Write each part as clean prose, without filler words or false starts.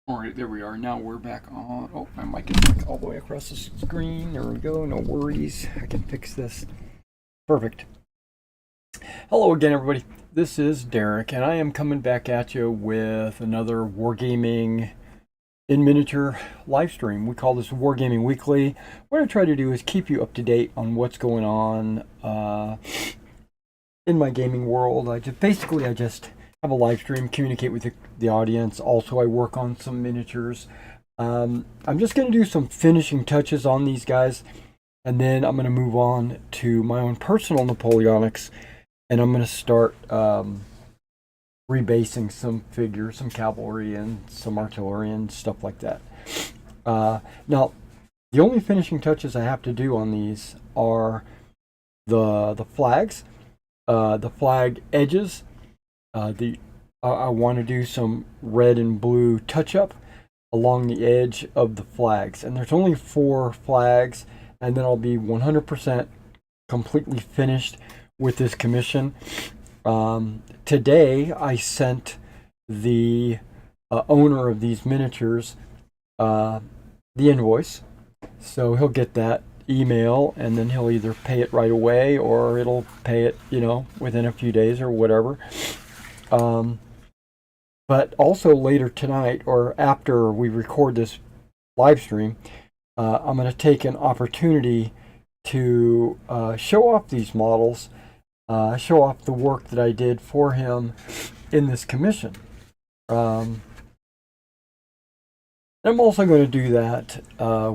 All right, there we are. Now we're back on. Oh, my mic is like all the way across the screen. There we go. No worries. I can fix this. Perfect. Hello again, everybody. This is Derek, and I am coming back at you with another Wargaming in miniature live stream. We call this Wargaming Weekly. What I try to do is keep you up to date on what's going on in my gaming world. I just have a live stream, communicate with the audience. Also, I work on some miniatures. I'm just going to do some finishing touches on these guys, and then I'm going to move on to my own personal Napoleonics, and I'm going to start rebasing some figures, some cavalry and some artillery and stuff like that. Now, the only finishing touches I have to do on these are the flags, the flag edges. I want to do some red and blue touch-up along the edge of the flags. And there's only 4 flags, and then I'll be 100% completely finished with this commission. Today, I sent the owner of these miniatures the invoice. So he'll get that email, and then he'll either pay it right away or it'll pay it, within a few days or whatever. But also later tonight, or after we record this live stream, I'm going to take an opportunity to show off these models, show off the work that I did for him in this commission. I'm also going to do that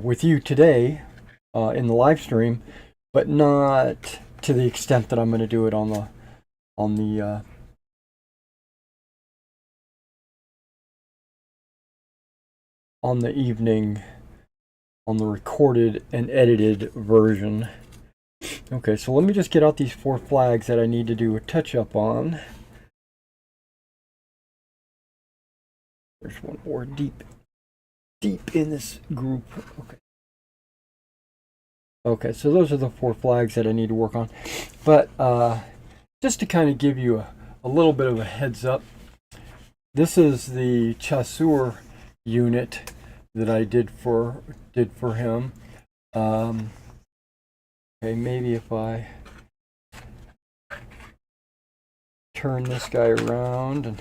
with you today in the live stream, but not to the extent that I'm going to do it on the evening, on the recorded and edited version. Okay, so let me just get out these 4 flags that I need to do a touch-up on. There's one more deep in this group. Okay, so those are the 4 flags that I need to work on. But just to kind of give you a little bit of a heads up, this is the chasseur unit that I did for him. Okay, maybe if I turn this guy around and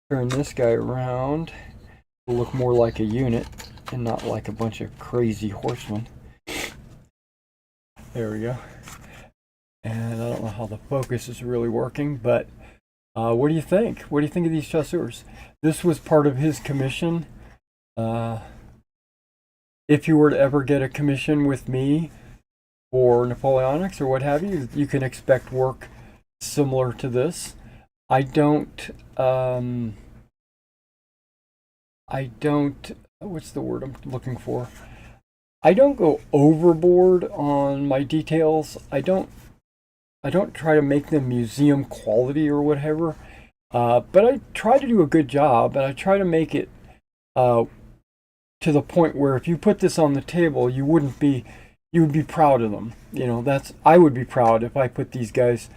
turn this guy around, it'll look more like a unit and not like a bunch of crazy horsemen. There we go. And I don't know how the focus is really working, but what do you think? What do you think of these chasseurs? This was part of his commission. If you were to ever get a commission with me for Napoleonics or what have you, you can expect work similar to this. I don't, what's the word I'm looking for? I don't go overboard on my details. I don't try to make them museum quality or whatever. But I try to do a good job, and I try to make it to the point where if you put this on the table, you would be proud of them. I would be proud if I put these guys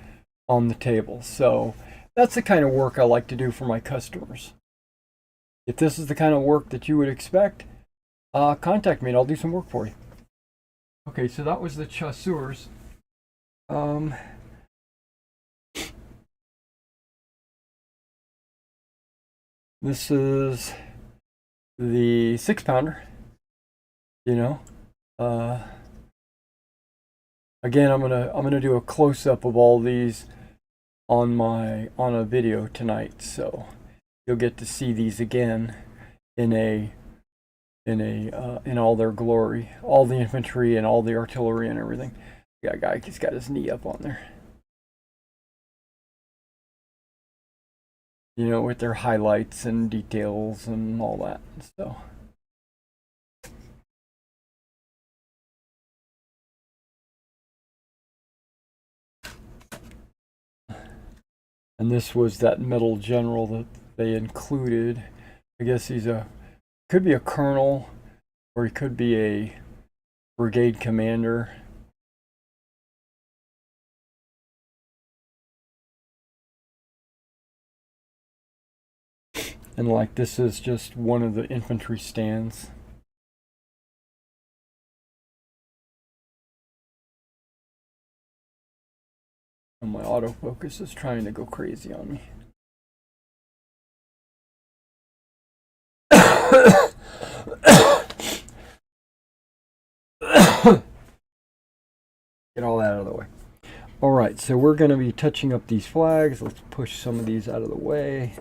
on the table. So that's the kind of work I like to do for my customers. If this is the kind of work that you would expect, contact me and I'll do some work for you. Okay, so that was the chasseurs. This is the 6-pounder. Again, I'm gonna do a close-up of all these on a video tonight, so you'll get to see these again in all their glory, all the infantry and all the artillery and everything. Yeah, guy, he's got his knee up on there. With their highlights and details and all that. So. And this was that metal general that they included. I guess could be a colonel, or he could be a brigade commander. And like this is just one of the infantry stands. And my autofocus is trying to go crazy on me. Get all that out of the way. Alright, so we're going to be touching up these flags. Let's push some of these out of the way.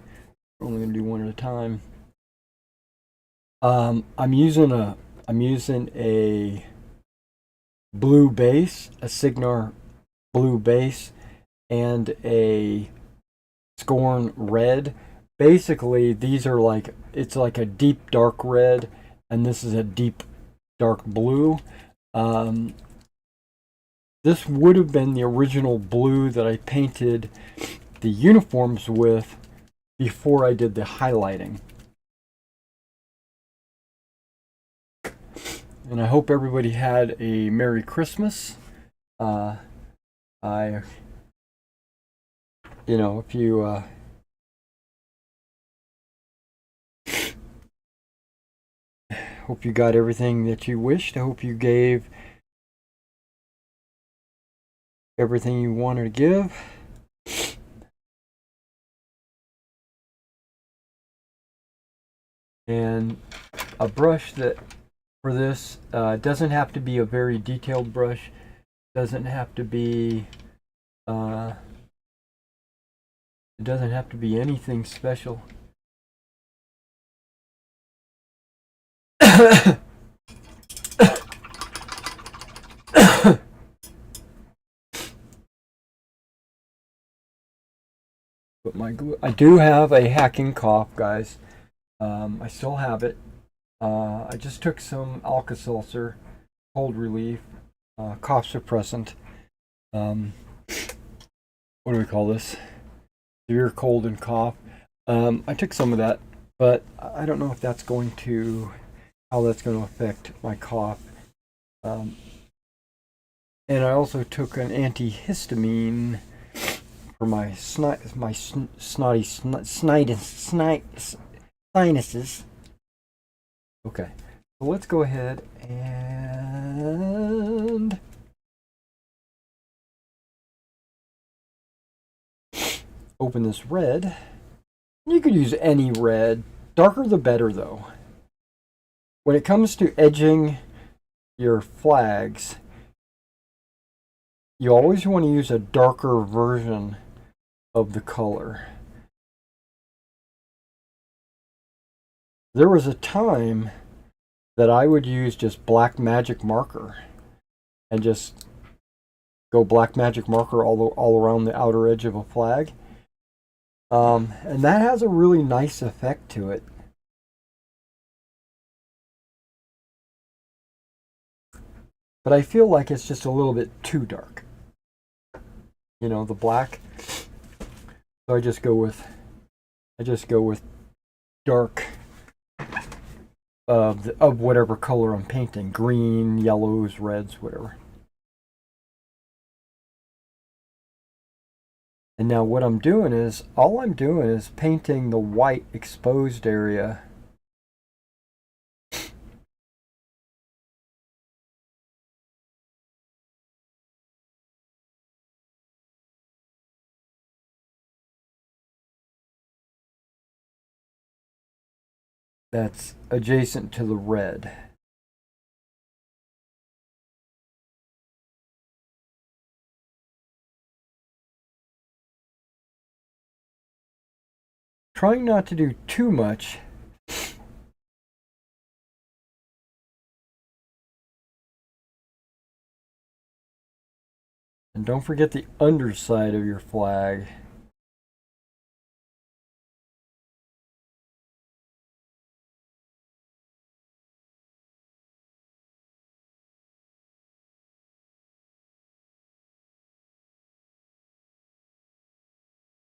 We're only going to do one at a time. I'm using a blue base, a Signar blue base, and a Scorn red. Basically, these are like, it's like a deep dark red, and this is a deep dark blue. This would have been the original blue that I painted the uniforms with before I did the highlighting. And I hope everybody had a Merry Christmas. If you hope you got everything that you wished. I hope you gave everything you wanted to give. And a brush that for this doesn't have to be a very detailed brush. Doesn't have to be it doesn't have to be anything special. But my glue, I do have a hacking cough, guys. I still have it. I just took some Alka-Seltzer, cold relief, cough suppressant. What do we call this? Severe cold and cough. I took some of that, but I don't know if that's going to, how that's going to affect my cough. And I also took an antihistamine for my sinuses. Okay, so let's go ahead and open this red. You could use any red. Darker the better, though. When it comes to edging your flags, you always want to use a darker version of the color. There was a time that I would use just black magic marker and just go black magic marker all around the outer edge of a flag. And that has a really nice effect to it. But I feel like it's just a little bit too dark. You know, the black. So I just go with dark of whatever color I'm painting. Green, yellows, reds, whatever. And now what I'm doing is, all I'm doing is painting the white exposed area. That's adjacent to the red. Trying not to do too much. And don't forget the underside of your flag.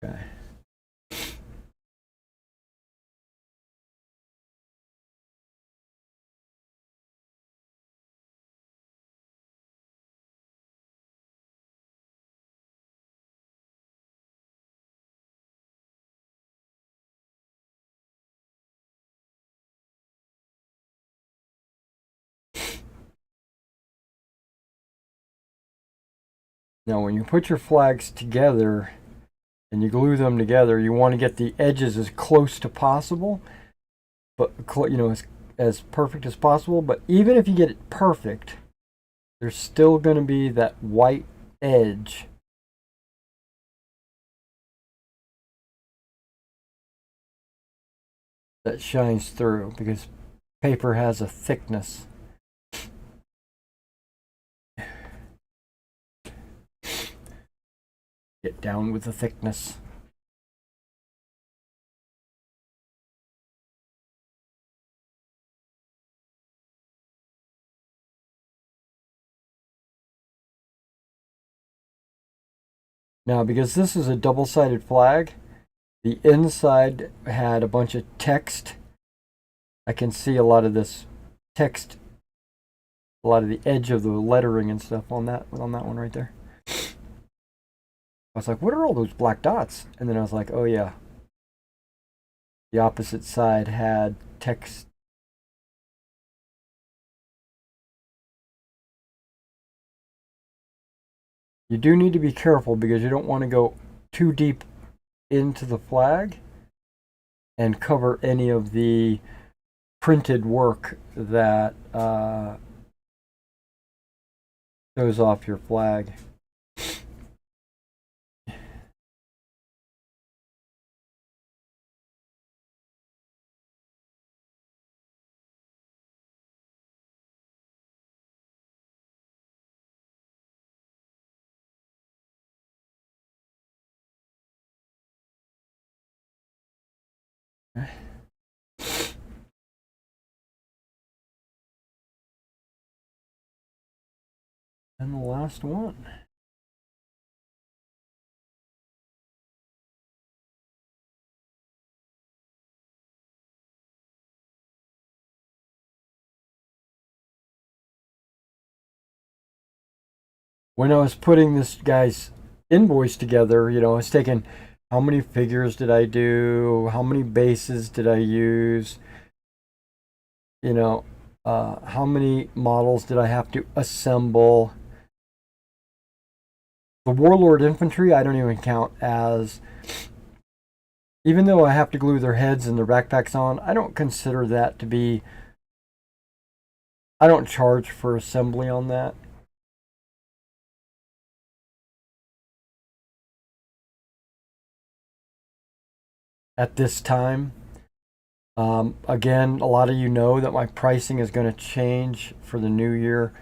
Okay. Now, when you put your flags together and you glue them together, you want to get the edges as close to possible, but as perfect as possible. But even if you get it perfect, there's still going to be that white edge that shines through because paper has a thickness. Get down with the thickness. Now, because this is a double-sided flag, the inside had a bunch of text. I can see a lot of this text, a lot of the edge of the lettering and stuff on that one right there. I was like, what are all those black dots? And then I was like, oh yeah. The opposite side had text. You do need to be careful because you don't want to go too deep into the flag and cover any of the printed work that goes off your flag. And the last one. When I was putting this guy's invoice together, I was taking how many figures did I do, how many bases did I use, how many models did I have to assemble. The Warlord infantry I don't even count as, even though I have to glue their heads and their backpacks on, I don't consider that to be, I don't charge for assembly on that. At this time. Again, a lot of you know that my pricing is going to change for the new year.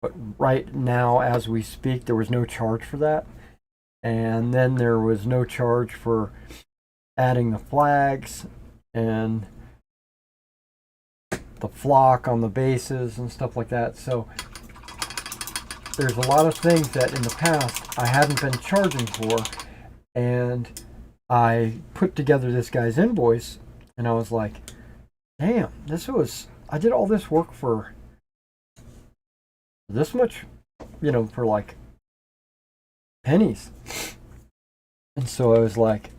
But right now, as we speak, there was no charge for that. And then there was no charge for adding the flags and the flock on the bases and stuff like that. So there's a lot of things that in the past I hadn't been charging for. And I put together this guy's invoice and I was like, damn, I did all this work for this much, for like pennies. And so I was like,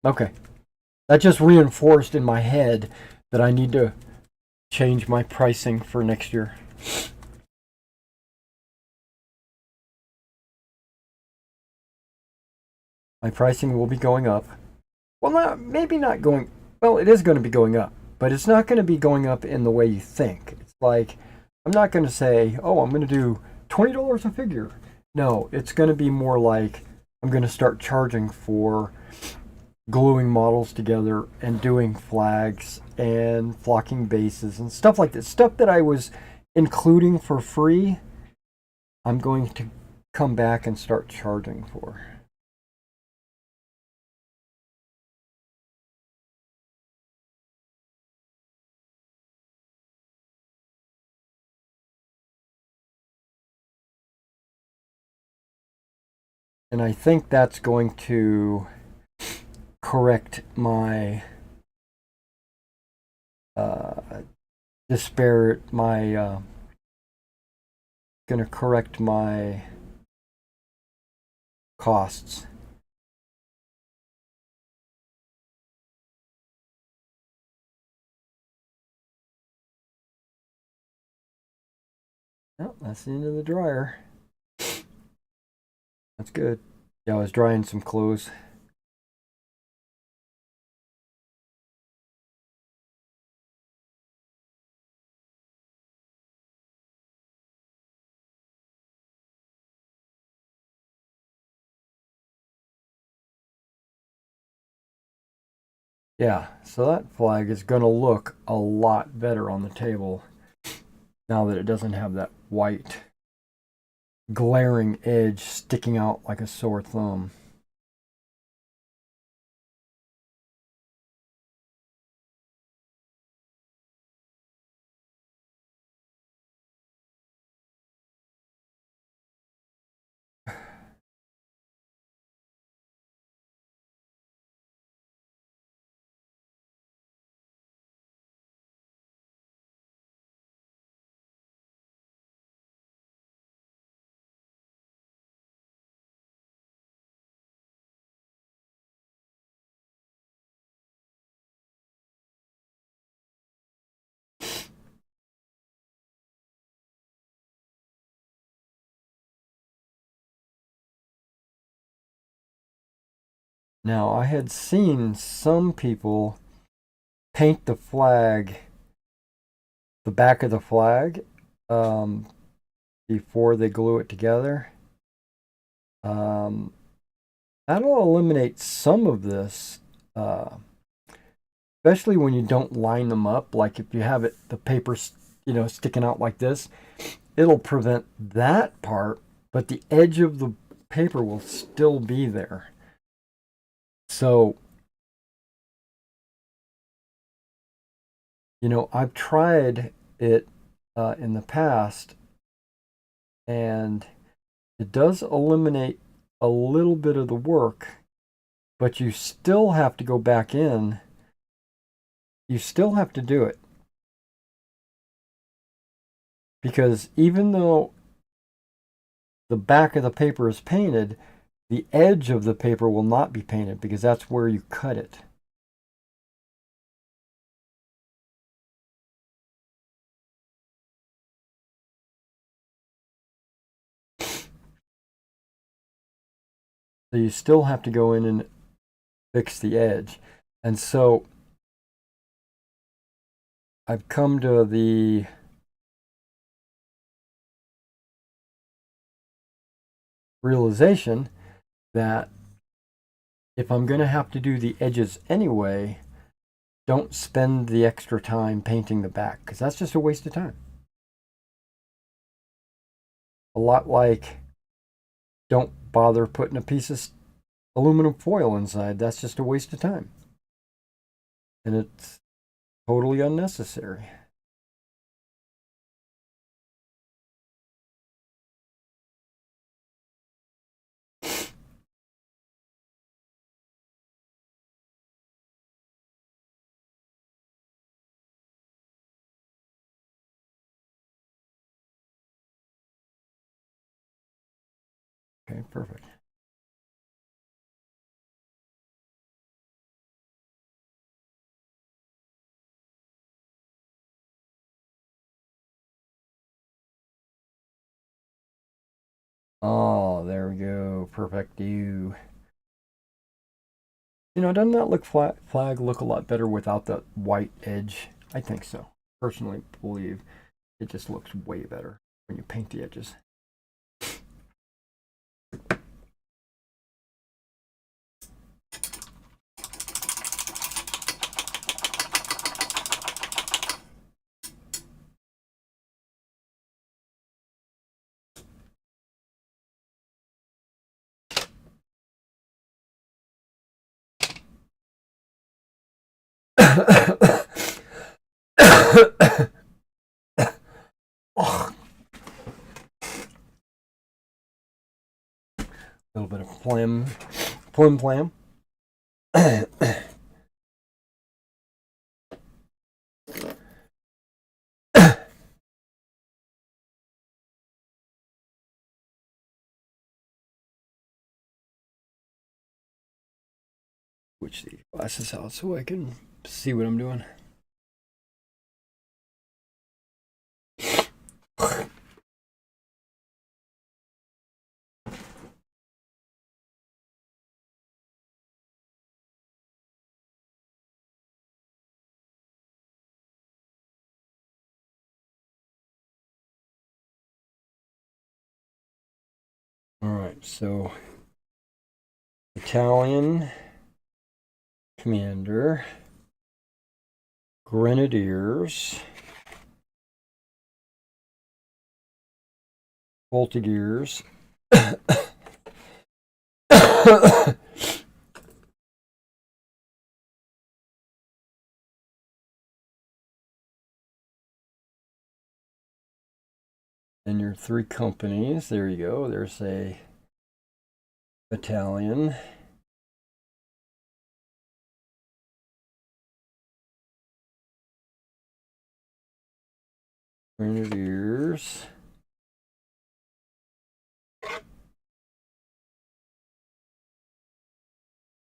okay, that just reinforced in my head that I need to change my pricing for next year. My pricing will be going up. Well, maybe not going, well, it is going to be going up, but it's not going to be going up in the way you think. It's like, I'm not going to say, oh, I'm going to do $20 a figure. No, it's going to be more like I'm going to start charging for gluing models together and doing flags and flocking bases and stuff like that. Stuff that I was including for free, I'm going to come back and start charging for. And I think that's going to correct my going to correct my costs. Oh, that's the end of the dryer. That's good. Yeah, I was drying some clothes. Yeah, so that flag is going to look a lot better on the table now that it doesn't have that white glaring edge sticking out like a sore thumb. Now, I had seen some people paint the flag, the back of the flag, um, before they glue it together. Um, that'll eliminate some of this, especially when you don't line them up. Like if you have it, the paper, sticking out like this, it'll prevent that part, but the edge of the paper will still be there. So, I've tried it in the past, and it does eliminate a little bit of the work, but you still have to go back in. You still have to do it. Because even though the back of the paper is painted, the edge of the paper will not be painted because that's where you cut it. So you still have to go in and fix the edge. And so I've come to the realization that if I'm going to have to do the edges anyway, don't spend the extra time painting the back because that's just a waste of time. A lot like don't bother putting a piece of aluminum foil inside. That's just a waste of time. And it's totally unnecessary. Okay, perfect. Oh, there we go. Perfect. Doesn't that flag look a lot better without that white edge? I think so. Personally believe it just looks way better when you paint the edges. A little bit of flim. Switch these glasses out so I can see what I'm doing. so battalion commander, grenadiers, voltigears, and your 3 companies. There you go. There's a battalion. Grenadiers.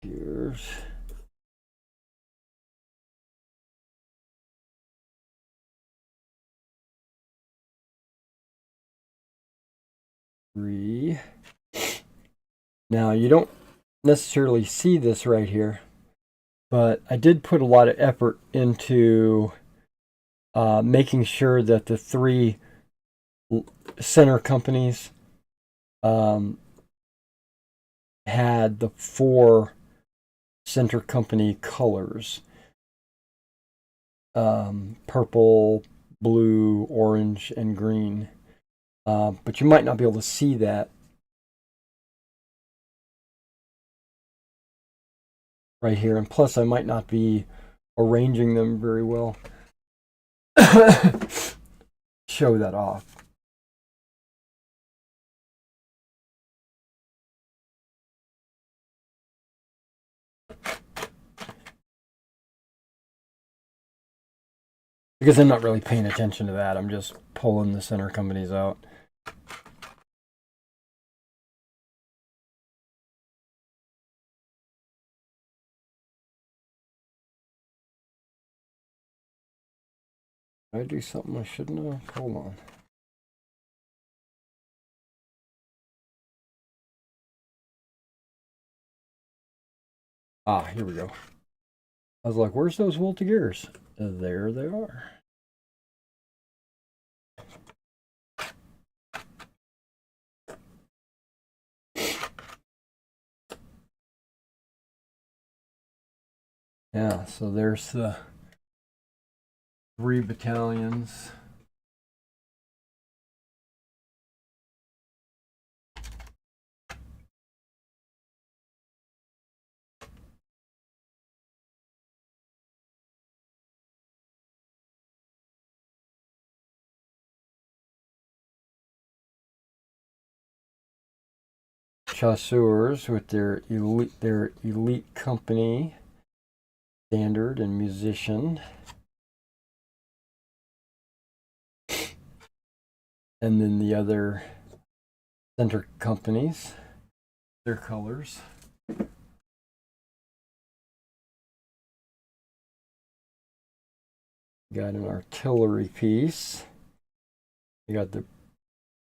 Here's 3. Now you don't necessarily see this right here, but I did put a lot of effort into making sure that the 3 center companies had the 4 center company colors: purple, blue, orange, and green. But you might not be able to see that right here, and plus I might not be arranging them very well. Show that off. Because I'm not really paying attention to that. I'm just pulling the center companies out. Did I do something I shouldn't have? Hold on. Ah, here we go. I was like, where's those voltigears? There they are. Yeah, so there's the 3 battalions. Chasseurs with their elite company, standard, and musician. And then the other center companies, their colors. Got an artillery piece. You got the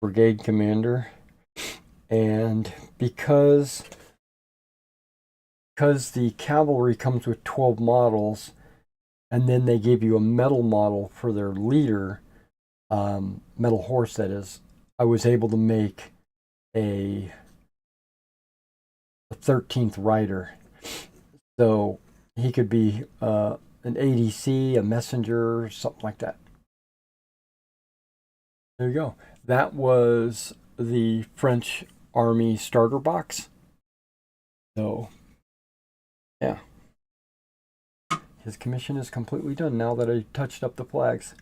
brigade commander. And because the cavalry comes with 12 models, and then they give you a metal model for their leader, metal horse that is, I was able to make a 13th rider. So he could be an ADC, a messenger, something like that. There you go. That was the French Army starter box. So, yeah. His commission is completely done now that I touched up the flags.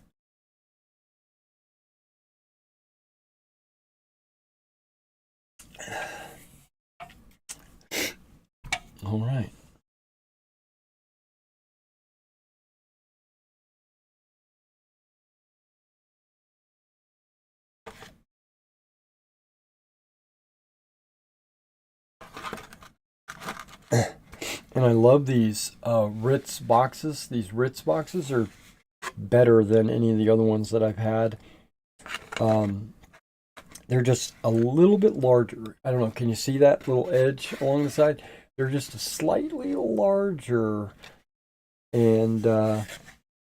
All right. And I love these Ritz boxes. These Ritz boxes are better than any of the other ones that I've had. They're just a little bit larger. I don't know, can you see that little edge along the side? They're just a slightly larger, and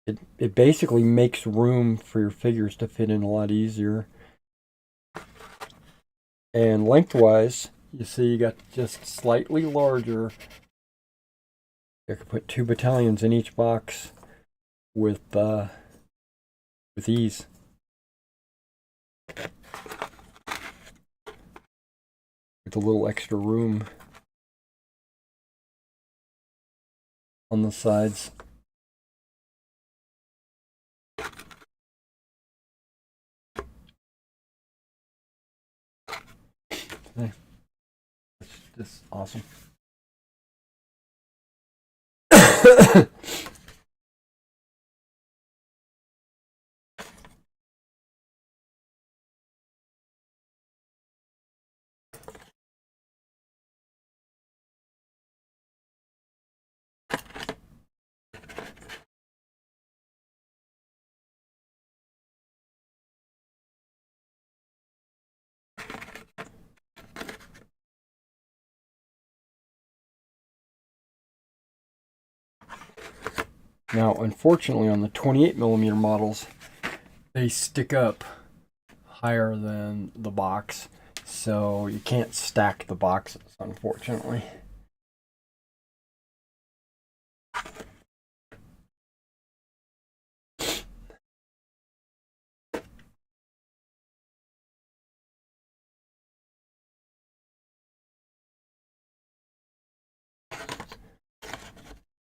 it basically makes room for your figures to fit in a lot easier. And lengthwise, You see, you got just slightly larger. I could put 2 battalions in each box with ease. With a little extra room on the sides. Hey, it's just awesome. Now, unfortunately, on the 28mm models, they stick up higher than the box, so you can't stack the boxes, unfortunately.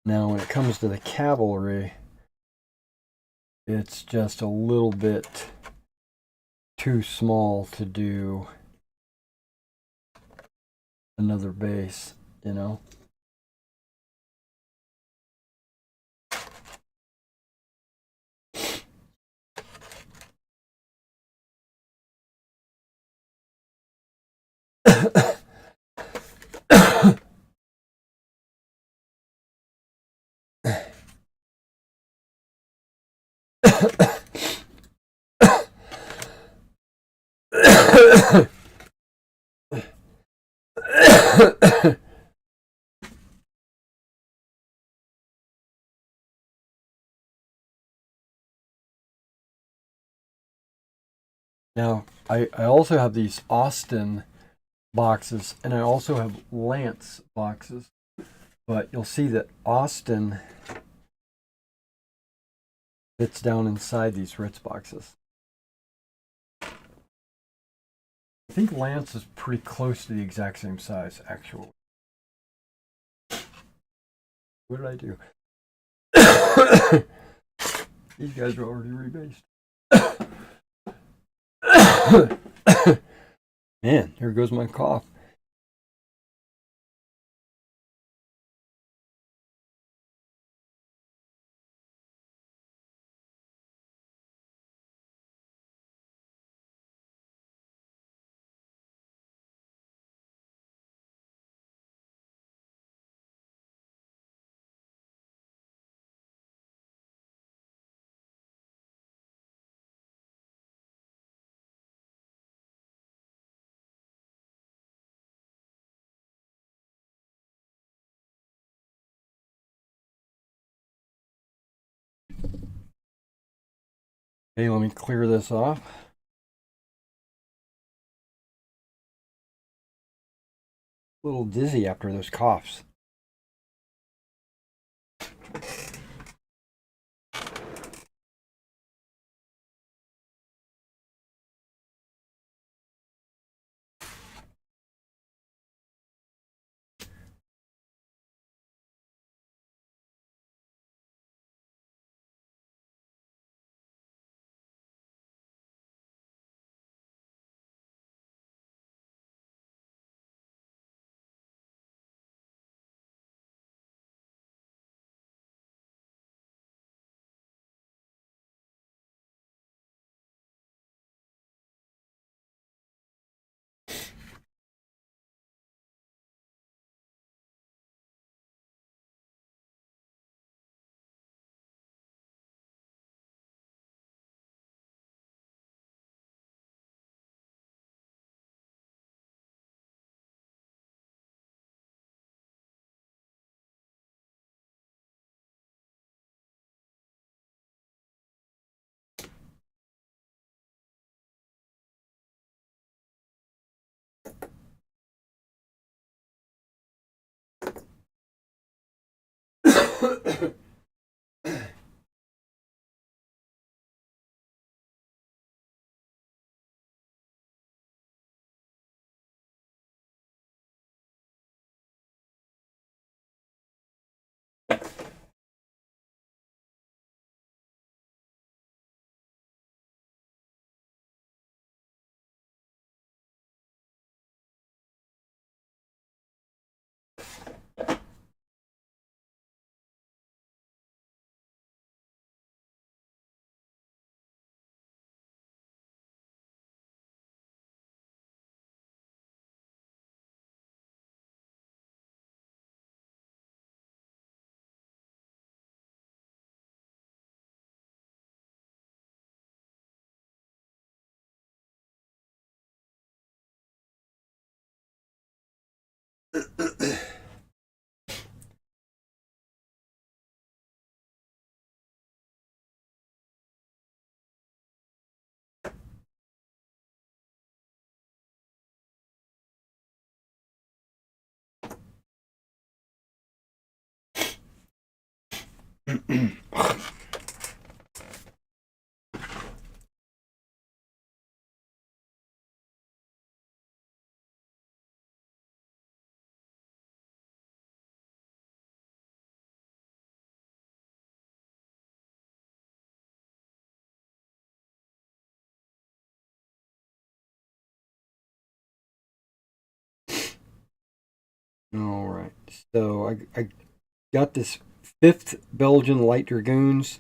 Now, when it comes to the cavalry, it's just a little bit too small to do another base, you know? Now, I also have these Austin boxes, and I also have Lance boxes, but you'll see that Austin fits down inside these Ritz boxes. I think Lance is pretty close to the exact same size, actually. What did I do? These guys are already rebased. Man, here goes my cough. Hey, let me clear this off. A little dizzy after those coughs. All right, so I got this 5th Belgian Light Dragoons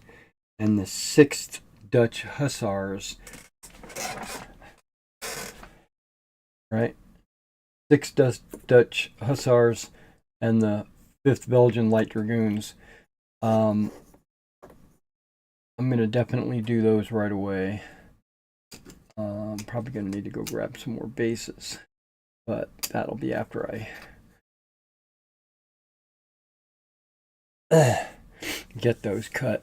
and the 6th Dutch Hussars. Right? 6 Dutch Hussars and the 5th Belgian Light Dragoons. I'm going to definitely do those right away. I'm probably going to need to go grab some more bases, but that'll be after I get those cut.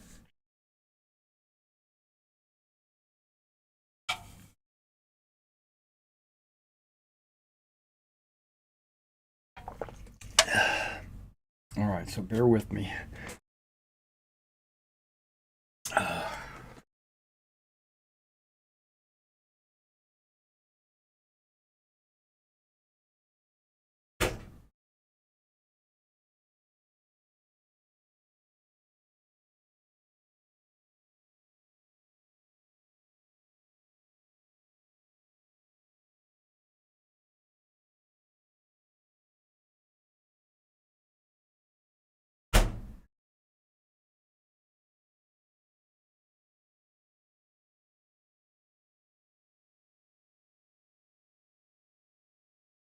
All right, so bear with me.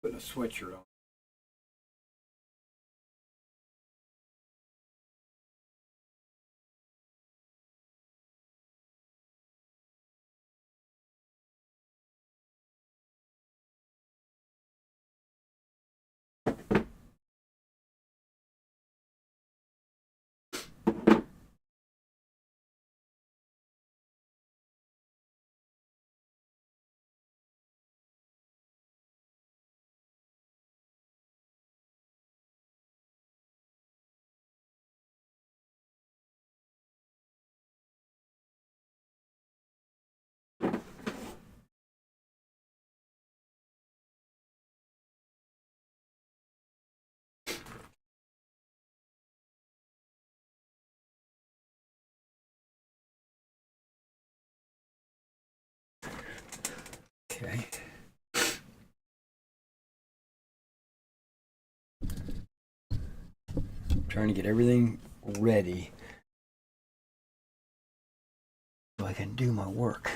Put a sweatshirt on. Okay. Trying to get everything ready so I can do my work.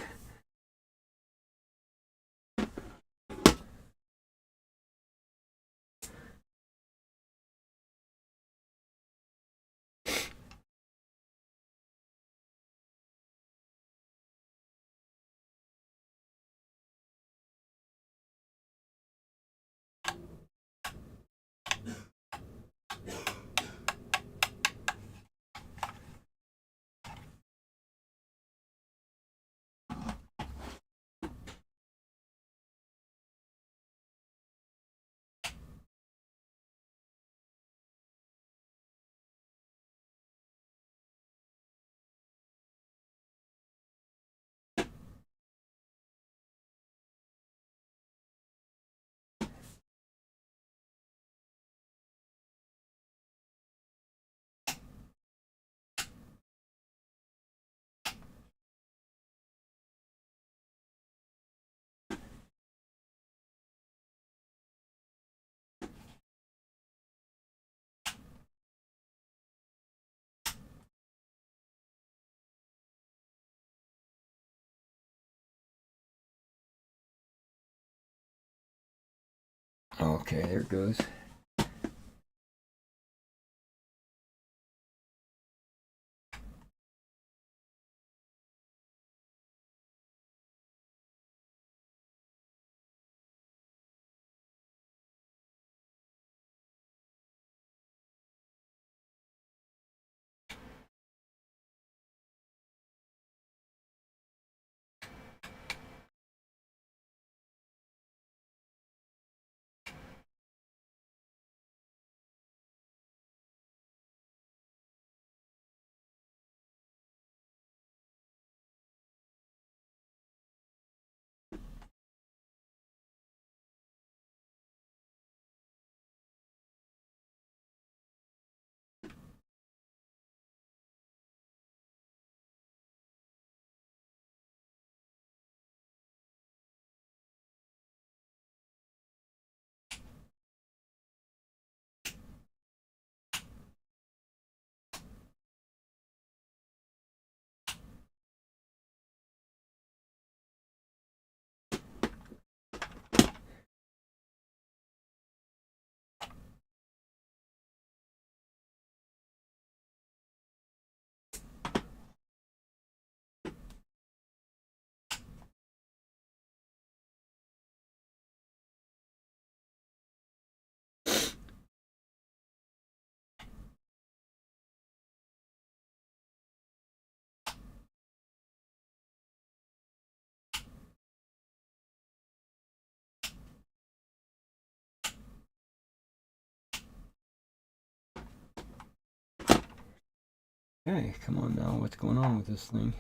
Okay, there it goes. Okay, come on now. What's going on with this thing?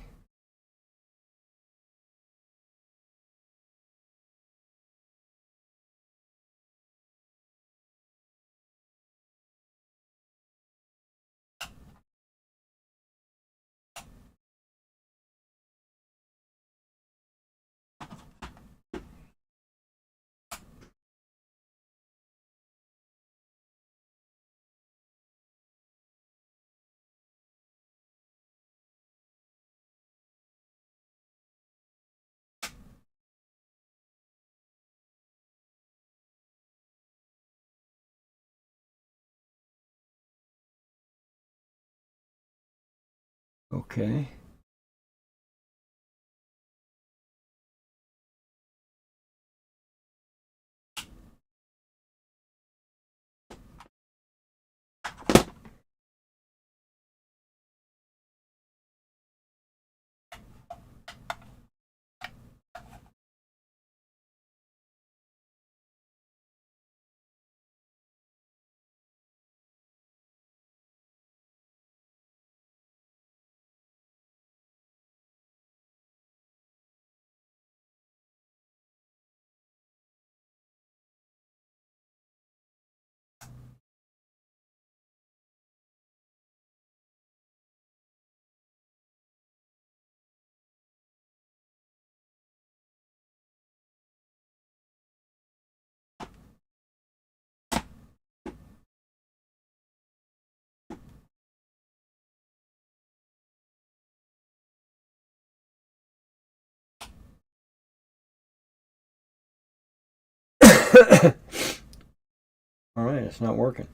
Okay. All right, it's not working.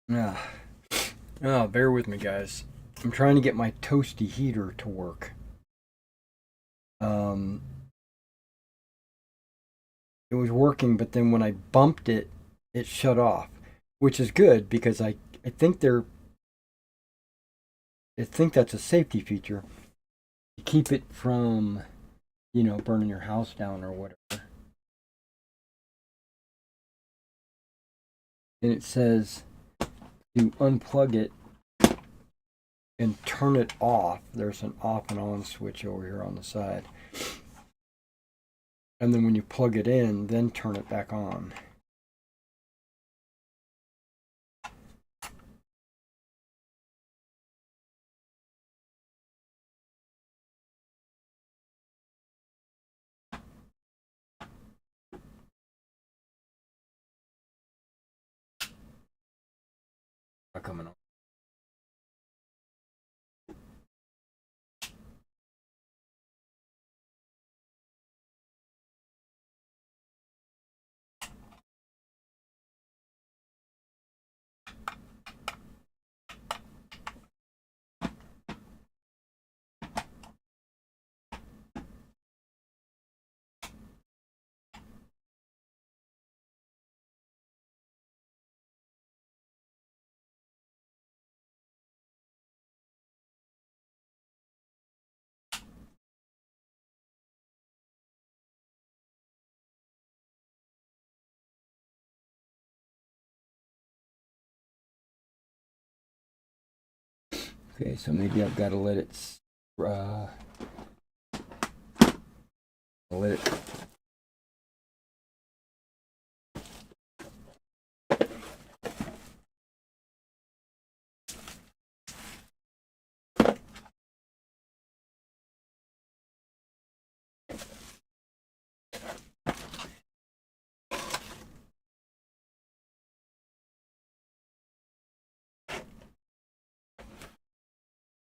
Ah. Oh, bear with me, guys. I'm trying to get my toasty heater to work. It was working, but then when I bumped it, it shut off, which is good because I think that's a safety feature to keep it from, burning your house down or whatever. And it says to unplug it and turn it off. There's an off and on switch over here on the side. And then when you plug it in, then turn it back on. not coming on. Okay, so maybe I've got to let it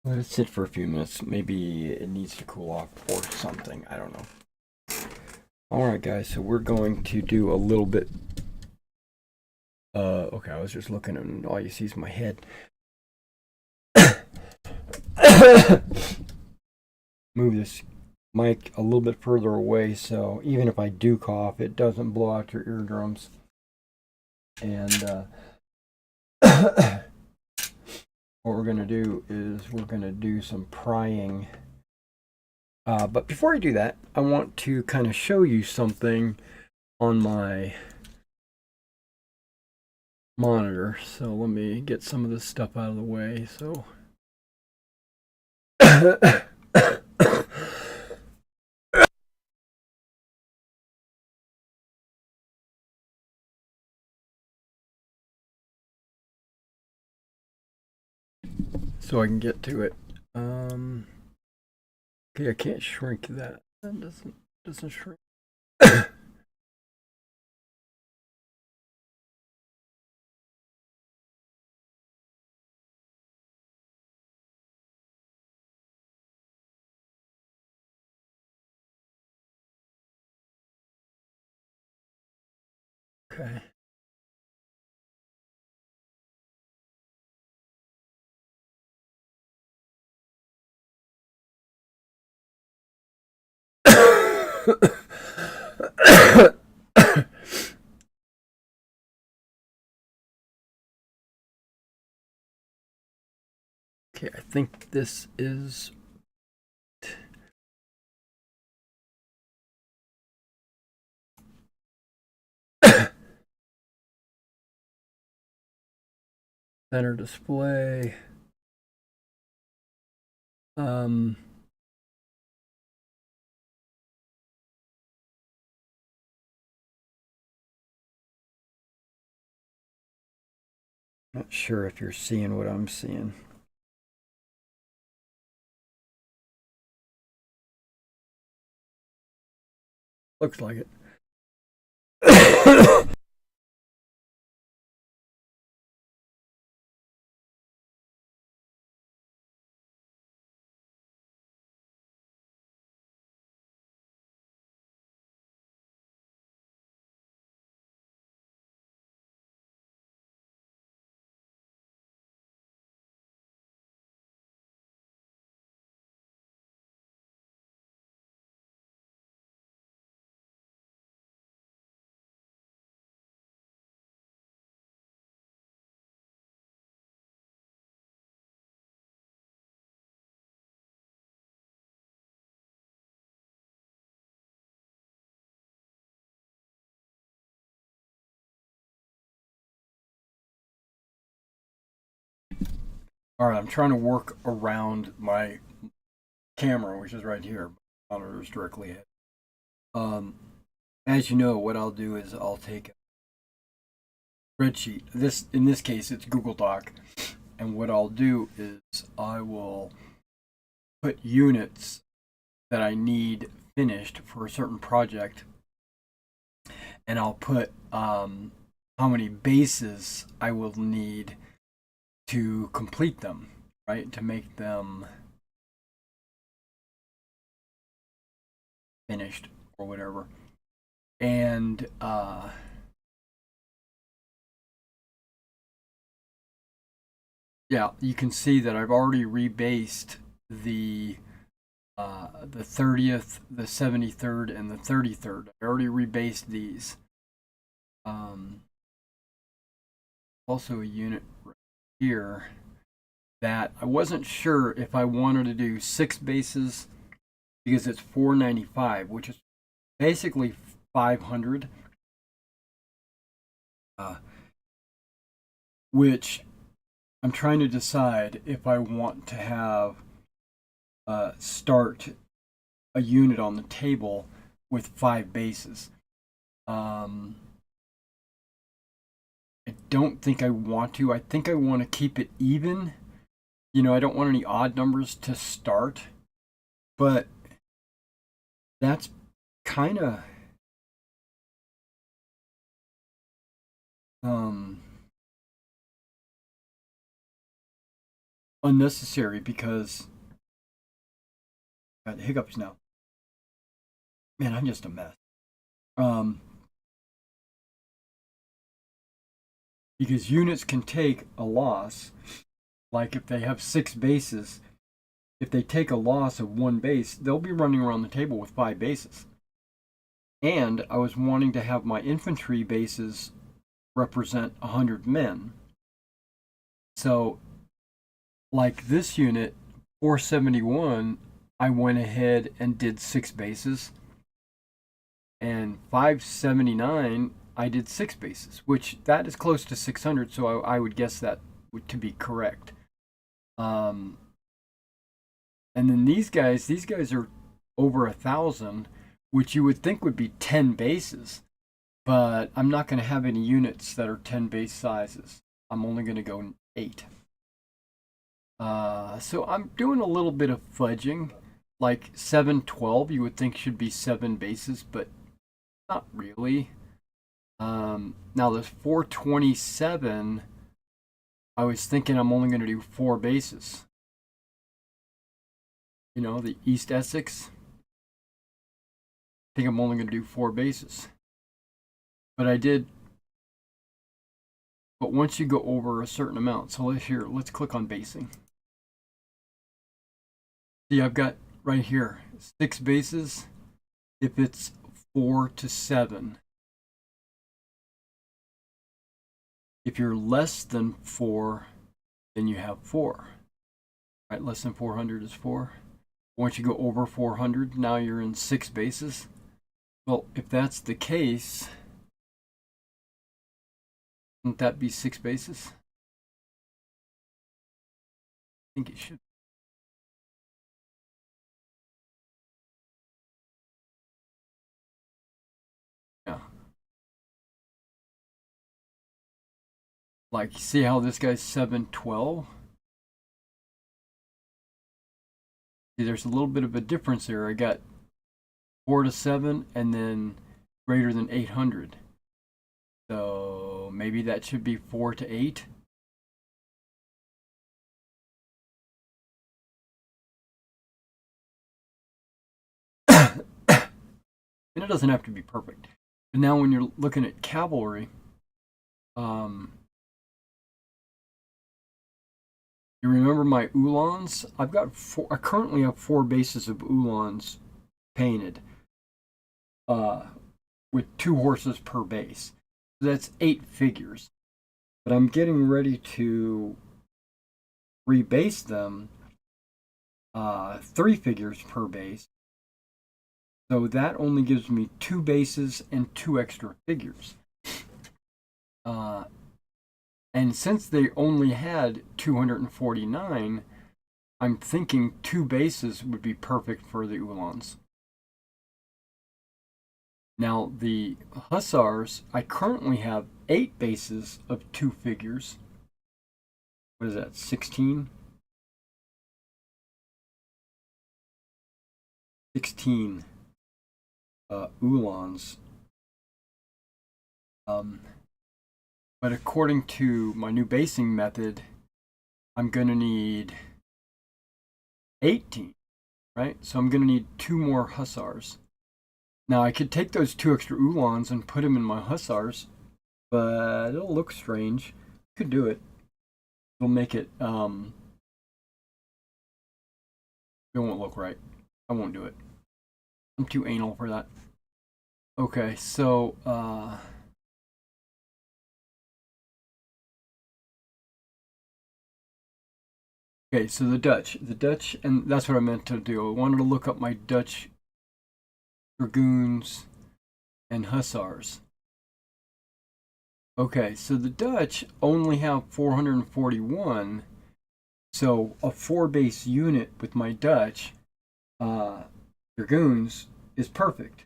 let it sit for a few minutes. Maybe it needs to cool off or something. I don't know. Alright guys, so we're going to do a little bit. Okay, I was just looking and all you see is my head. Move this mic a little bit further away so even if I do cough, it doesn't blow out your eardrums. And what we're going to do is we're going to do some prying. But before I do that, I want to kind of show you something on my monitor. So let me get some of this stuff out of the way. So so I can get to it. Okay, I can't shrink that. That doesn't shrink. Okay. Okay, I think this is center display. Not sure if you're seeing what I'm seeing. Looks like it. All right, I'm trying to work around my camera, which is right here. My monitor is directly ahead. As you know, what I'll do is I'll take a spreadsheet. In this case, it's Google Doc, and what I'll do is I will put units that I need finished for a certain project, and I'll put how many bases I will need to complete them, right? To make them finished or whatever. And yeah, you can see that I've already rebased the 30th, the 73rd, and the 33rd. I already rebased these. Also a unit right here that I wasn't sure if I wanted to do 6 bases because it's 495, which is basically 500, which I'm trying to decide if I want to have start a unit on the table with 5 bases. I don't think I want to. I think I want to keep it even. You know, I don't want any odd numbers to start, but that's kind of unnecessary because I got hiccups now. Man, I'm just a mess. Because units can take a loss, like if they have 6 bases, if they take a loss of 1 base, they'll be running around the table with 5 bases. And I was wanting to have my infantry bases represent 100 men. So, like this unit, 471, I went ahead and did 6 bases. And 579, I did 6 bases, which that is close to 600, so I would guess that to be correct. And then these guys are over 1,000, which you would think would be 10 bases, but I'm not going to have any units that are 10 base sizes. I'm only going to go 8. So I'm doing a little bit of fudging, like 712 you would think should be 7 bases, but not really. Now this 427, I was thinking I'm only going to do 4 bases. You know, the East Essex. I think I'm only going to do 4 bases. But I did. But once you go over a certain amount, so let's click on basing. See, I've got right here 6 bases if it's 4 to 7. If you're less than 4, then you have 4. Right, less than 400 is 4. Once you go over 400, now you're in 6 bases. Well, if that's the case, wouldn't that be 6 bases? I think it should. Yeah. Like, see how this guy's 712? See, there's a little bit of a difference there. I got 4 to 7 and then greater than 800. So maybe that should be 4 to 8. And it doesn't have to be perfect. But now when you're looking at cavalry, you remember my Uhlans? I've got 4. I currently have 4 bases of Uhlans painted, with 2 horses per base. So that's 8 figures. But I'm getting ready to rebase them 3 figures per base. So that only gives me 2 bases and 2 extra figures. And since they only had 249, I'm thinking 2 bases would be perfect for the Uhlans. Now, the Hussars, I currently have 8 bases of 2 figures. What is that, 16? 16 Uhlans. But according to my new basing method, I'm going to need 18, right? So I'm going to need 2 more hussars. Now I could take those 2 extra Uhlans and put them in my hussars, but it'll look strange. Could do it. It'll make it, it won't look right. I won't do it. I'm too anal for that. Okay, so, okay, so the Dutch, and that's what I meant to do. I wanted to look up my Dutch dragoons and hussars. Okay, so the Dutch only have 441, so a 4-base unit with my Dutch dragoons is perfect.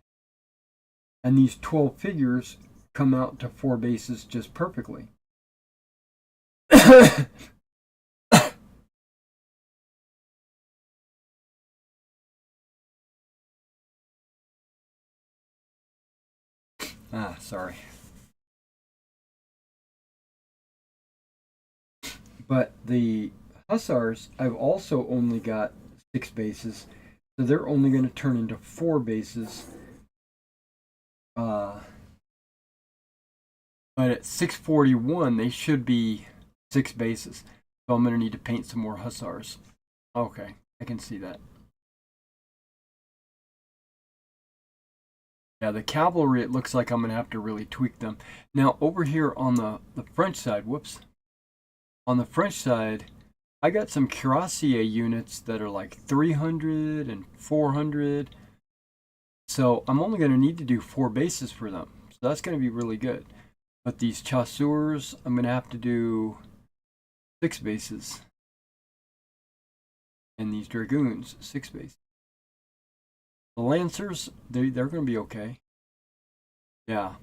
And these 12 figures come out to 4 bases just perfectly. Sorry. But the hussars, I've also only got 6 bases, so they're only going to turn into 4 bases. But at 641, they should be 6 bases. So I'm going to need to paint some more hussars. Okay, I can see that. Yeah, the cavalry, it looks like I'm going to have to really tweak them. Now, over here on the French side, whoops. On the French side, I got some cuirassier units that are like 300 and 400. So I'm only going to need to do 4 bases for them. So that's going to be really good. But these chasseurs, I'm going to have to do 6 bases. And these dragoons, 6 bases. The lancers, they're going to be okay. Yeah.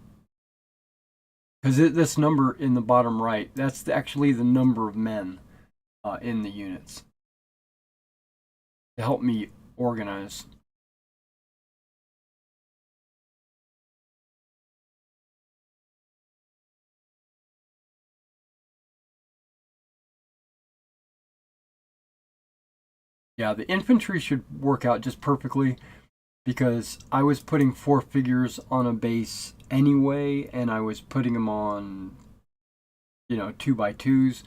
Because this number in the bottom right, that's actually the number of men in the units. To help me organize. Yeah, the infantry should work out just perfectly because I was putting 4 figures on a base anyway, and I was putting them on, 2x2s.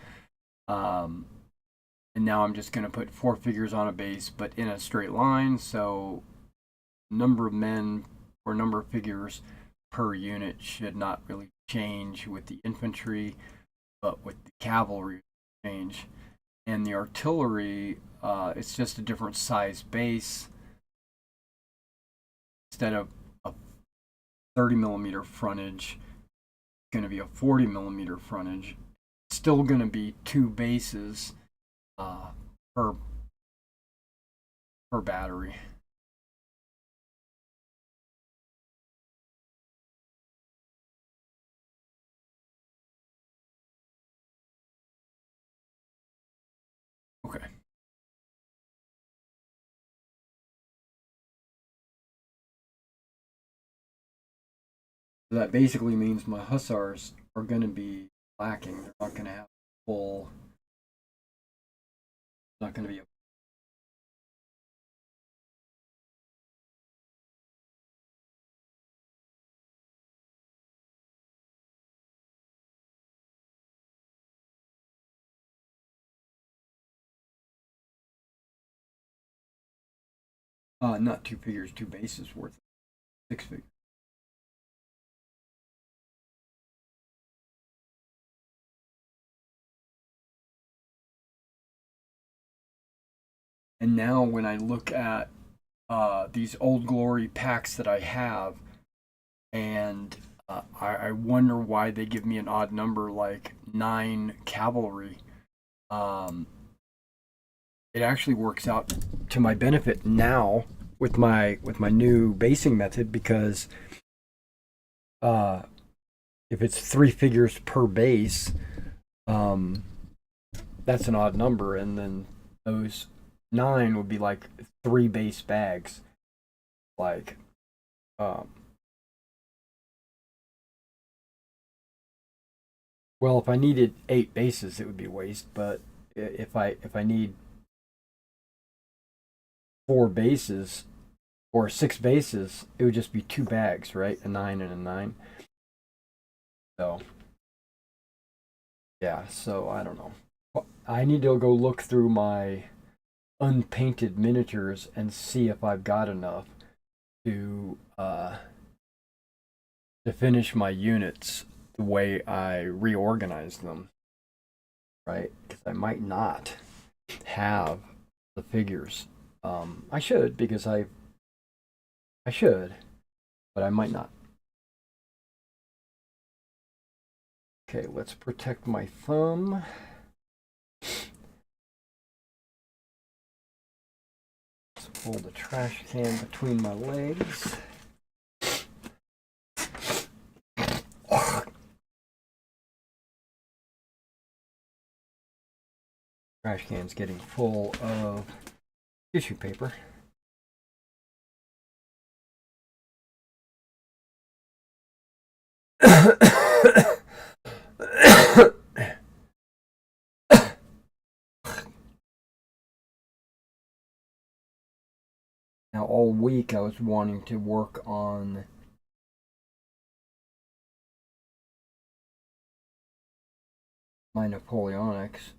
And now I'm just going to put 4 figures on a base, but in a straight line. So number of men or number of figures per unit should not really change with the infantry, but with the cavalry change. And the artillery, it's just a different size base. Instead of a 30 millimeter frontage, it's going to be a 40 millimeter frontage. It's still going to be 2 bases per battery. Okay. So that basically means my hussars are going to be lacking. They're not going to have full. Not going to be a. Not 2 figures, 2 bases worth. 6 figures. And now when I look at these Old Glory packs that I have, and I wonder why they give me an odd number like 9 cavalry. It actually works out to my benefit now with my new basing method because if it's 3 figures per base, that's an odd number, and then those 9 would be like 3 base bags. Like, well, if I needed 8 bases, it would be a waste, but if I need 4 bases or 6 bases, it would just be 2 bags, right? A 9 and a 9. So yeah, so I don't know. I need to go look through my unpainted miniatures and see if I've got enough to finish my units the way I reorganized them, right? Because I might not have the figures. I should, because I should, but I might not. Okay, let's protect my thumb. Let's pull the trash can between my legs. Trash can's getting full of tissue paper. Now, all week I was wanting to work on my Napoleonics.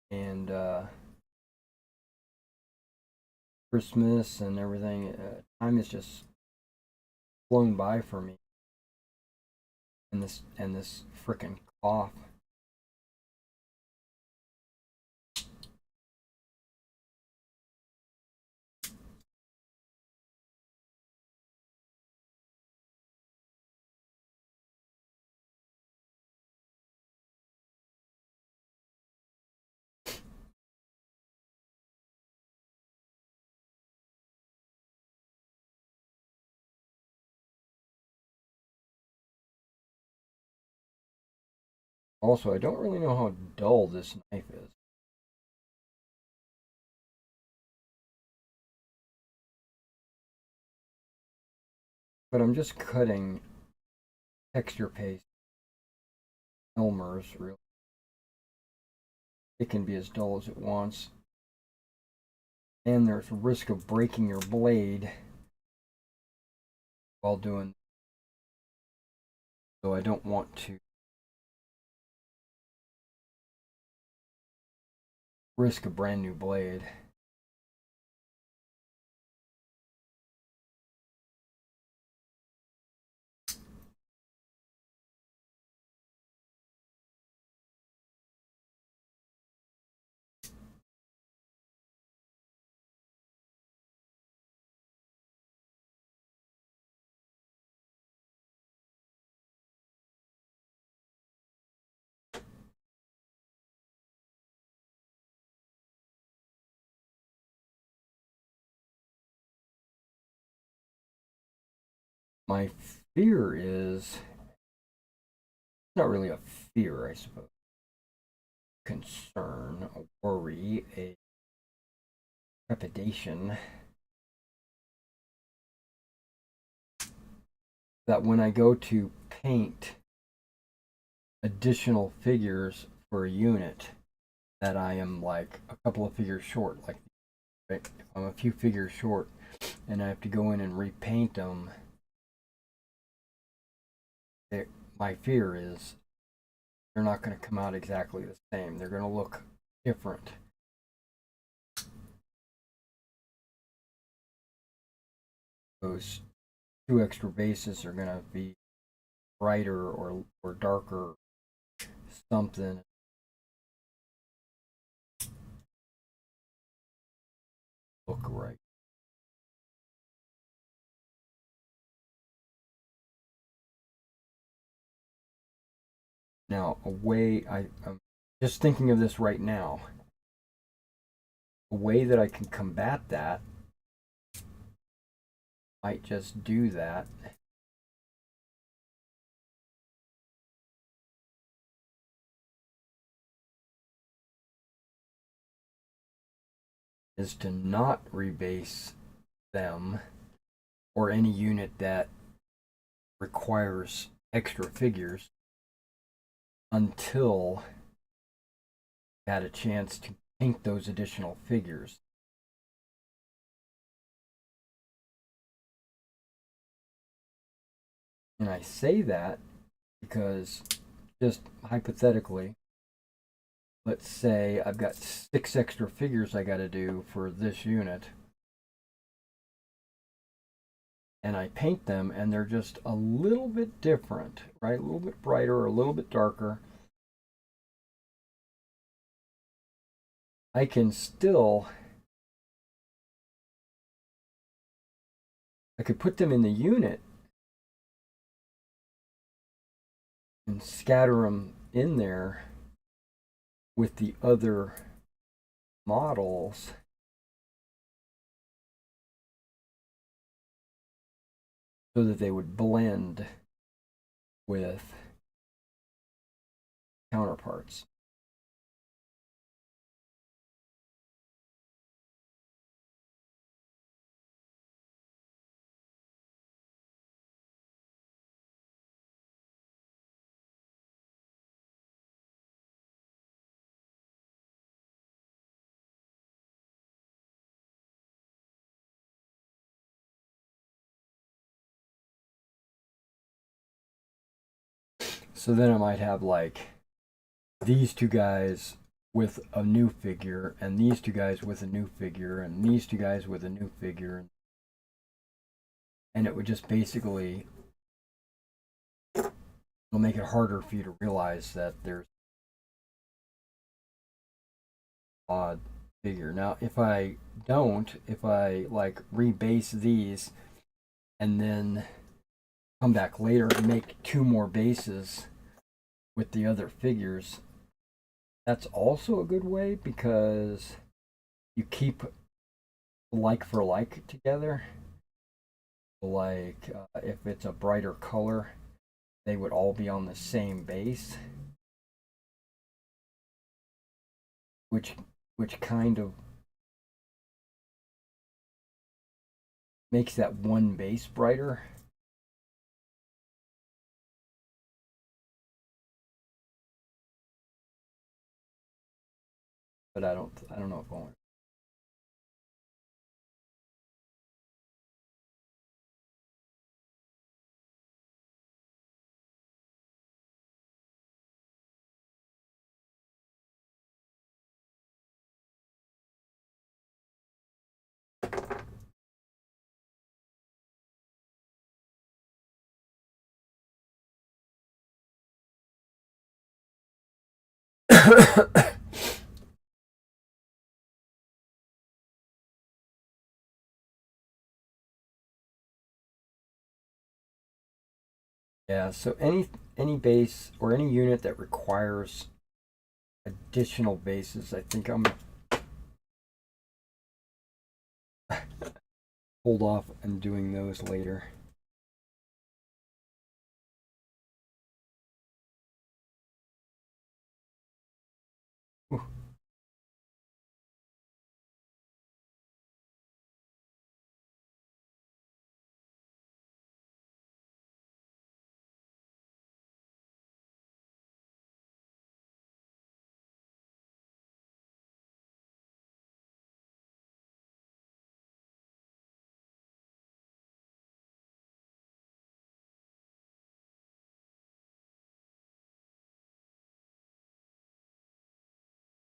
And Christmas and everything. Time is just flown by for me. And this frickin' cough. Also, I don't really know how dull this knife is. But I'm just cutting texture paste. Elmer's, really. It can be as dull as it wants. And there's a risk of breaking your blade while doing. So I don't want to risk a brand new blade. My fear is not really a fear, I suppose. Concern, a worry, a trepidation that when I go to paint additional figures for a unit, that I am like a couple of figures short. Like, right? If I'm a few figures short and I have to go in and repaint them, my fear is they're not going to come out exactly the same. They're going to look different. Those 2 extra bases are going to be brighter or darker something. Look right. Now, I'm just thinking of this right now. A way that I can combat that might just do that. Is to not rebase them or any unit that requires extra figures until I had a chance to paint those additional figures. And I say that because, just hypothetically, let's say I've got 6 extra figures I got to do for this unit, and I paint them and they're just a little bit different, right? A little bit brighter or a little bit darker. I can still, I could put them in the unit and scatter them in there with the other models so that they would blend with counterparts. So then I might have like these 2 guys with a new figure, and these 2 guys with a new figure, and these 2 guys with a new figure. And it would just basically, it'll make it harder for you to realize that there's odd figure. Now, if I like rebase these and then come back later and make 2 more bases with the other figures, that's also a good way because you keep like for like together. Like if it's a brighter color, they would all be on the same base, which kind of makes that one base brighter. But I don't know if I want. Yeah, so any base or any unit that requires additional bases, I think I'm hold off on doing those later. Ooh.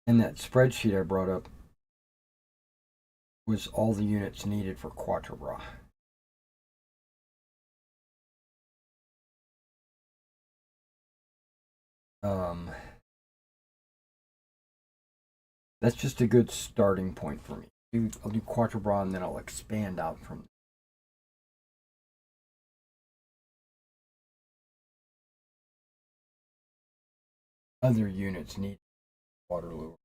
And that spreadsheet I brought up was all the units needed for Quatre Bras. That's just a good starting point for me. I'll do Quatre Bras and then I'll expand out from there. Other units need Waterloo,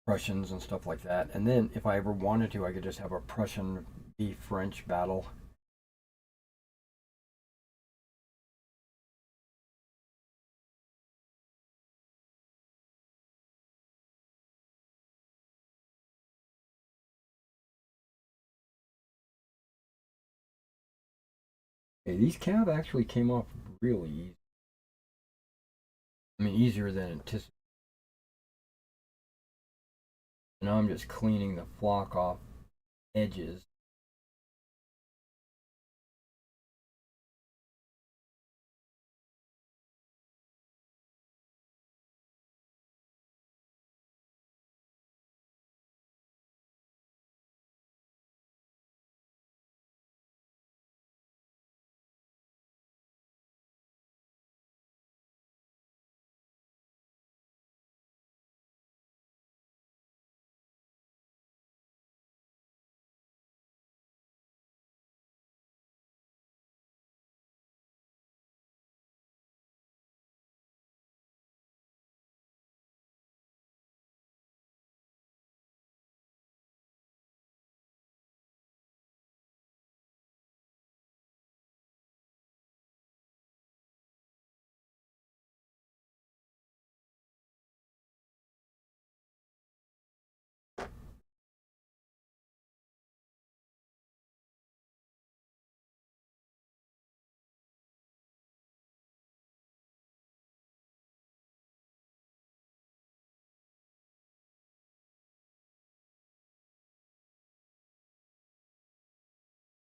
Prussians and stuff like that. And then if I ever wanted to, I could just have a Prussian v French battle. Okay, these cab actually came off really easy. I mean, easier than anticipated. Now I'm just cleaning the flock off edges.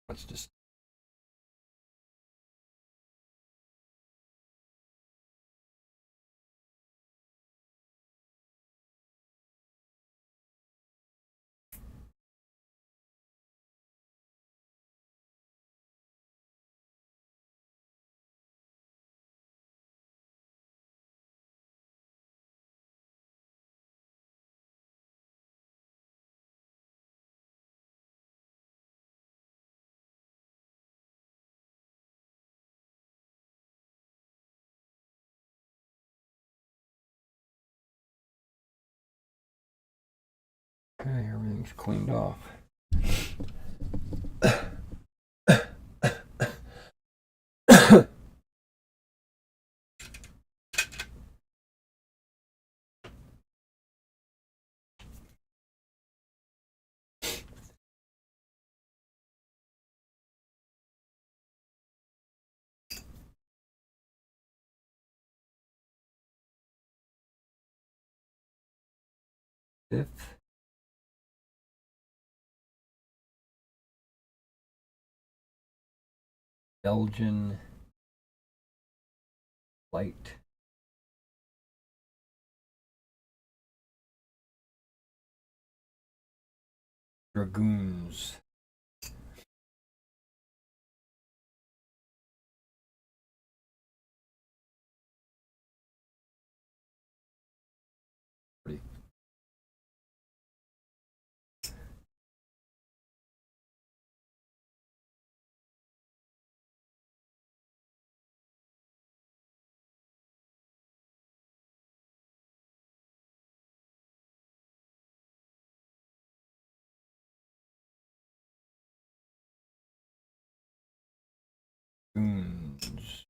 Let's just okay, everything's cleaned off. Fifth. Belgian light dragoons. Pretty. Dragoons.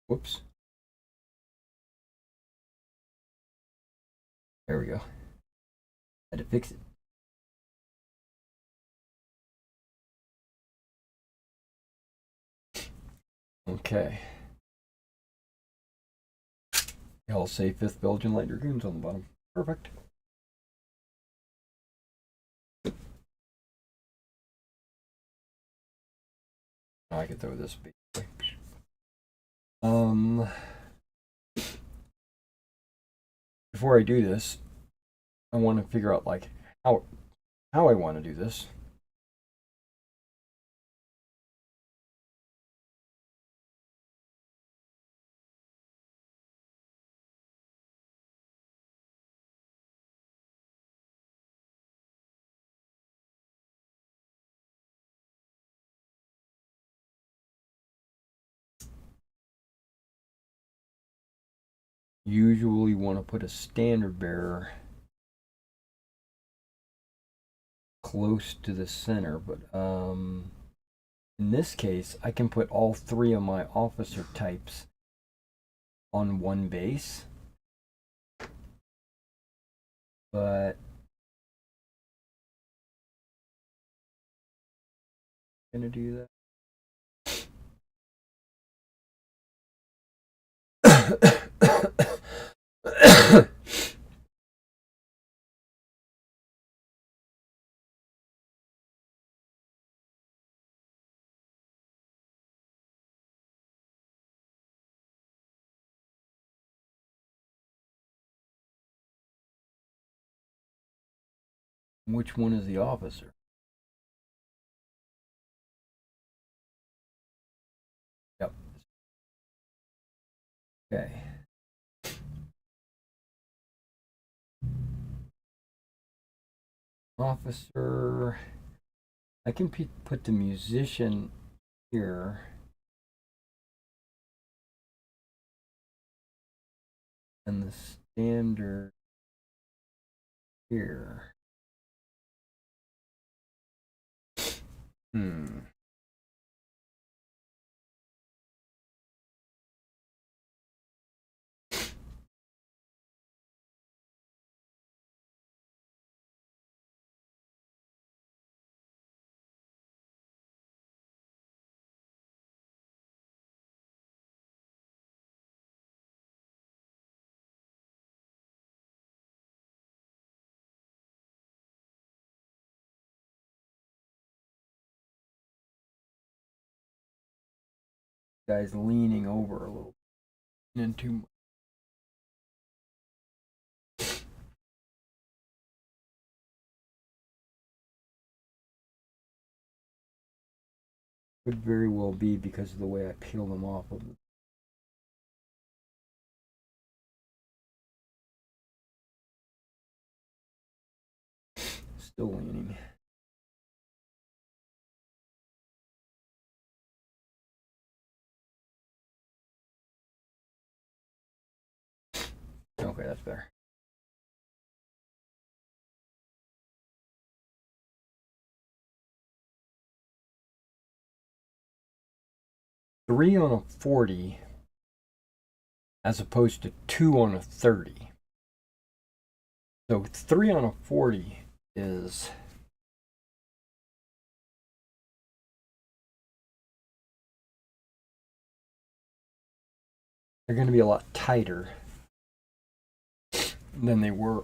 Whoops. There we go. Had to fix it. Okay. I'll say 5th Belgian Light Dragoons on the bottom. Perfect. Now I can throw this basically. Before I do this, I want to figure out like how I want to do this. usually want to put a standard bearer close to the center, but in this case, I can put all three of my officer types on one base, but I'm gonna do that. Which one is the officer? Yep. Okay. Officer. I can put the musician here. And the standard here. Guy's leaning over a little into. Could very well be because of the way I peel them off of the. Still leaning. Okay, that's better. Three on a 40 as opposed to 2 on a 30. So 3 on a 40 is they're going to be a lot tighter than they were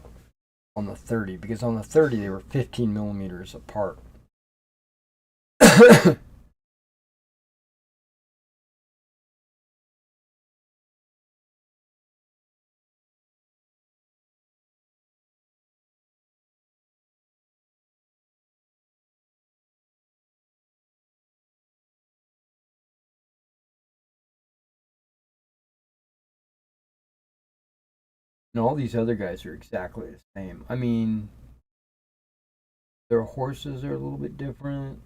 on the 30, because on the 30 they were 15 millimeters apart. And all these other guys are exactly the same. I mean, their horses are a little bit different,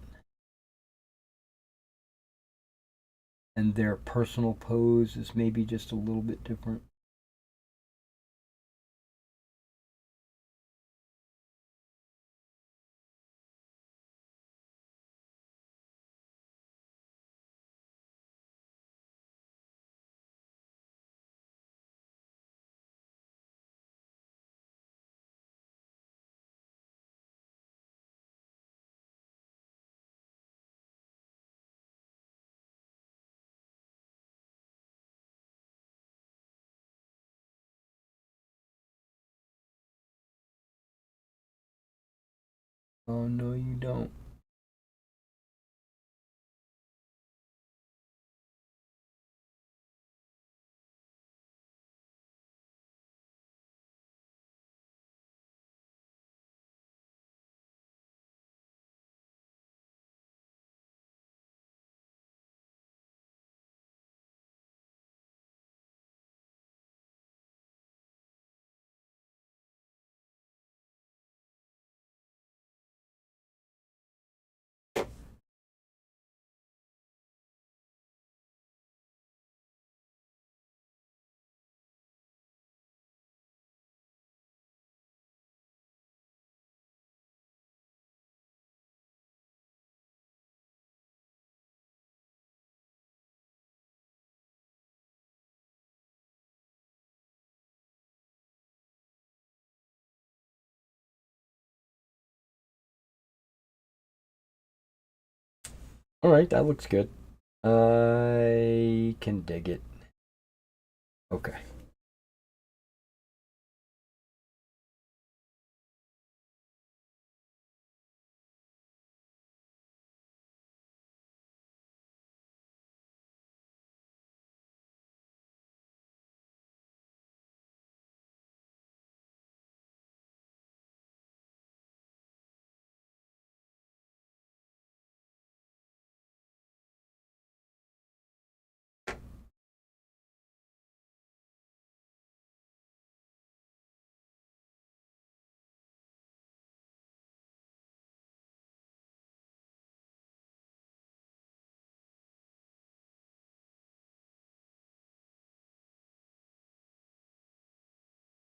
and their personal pose is maybe just a little bit different. Oh, no, you don't. All right, that looks good. I can dig it. Okay.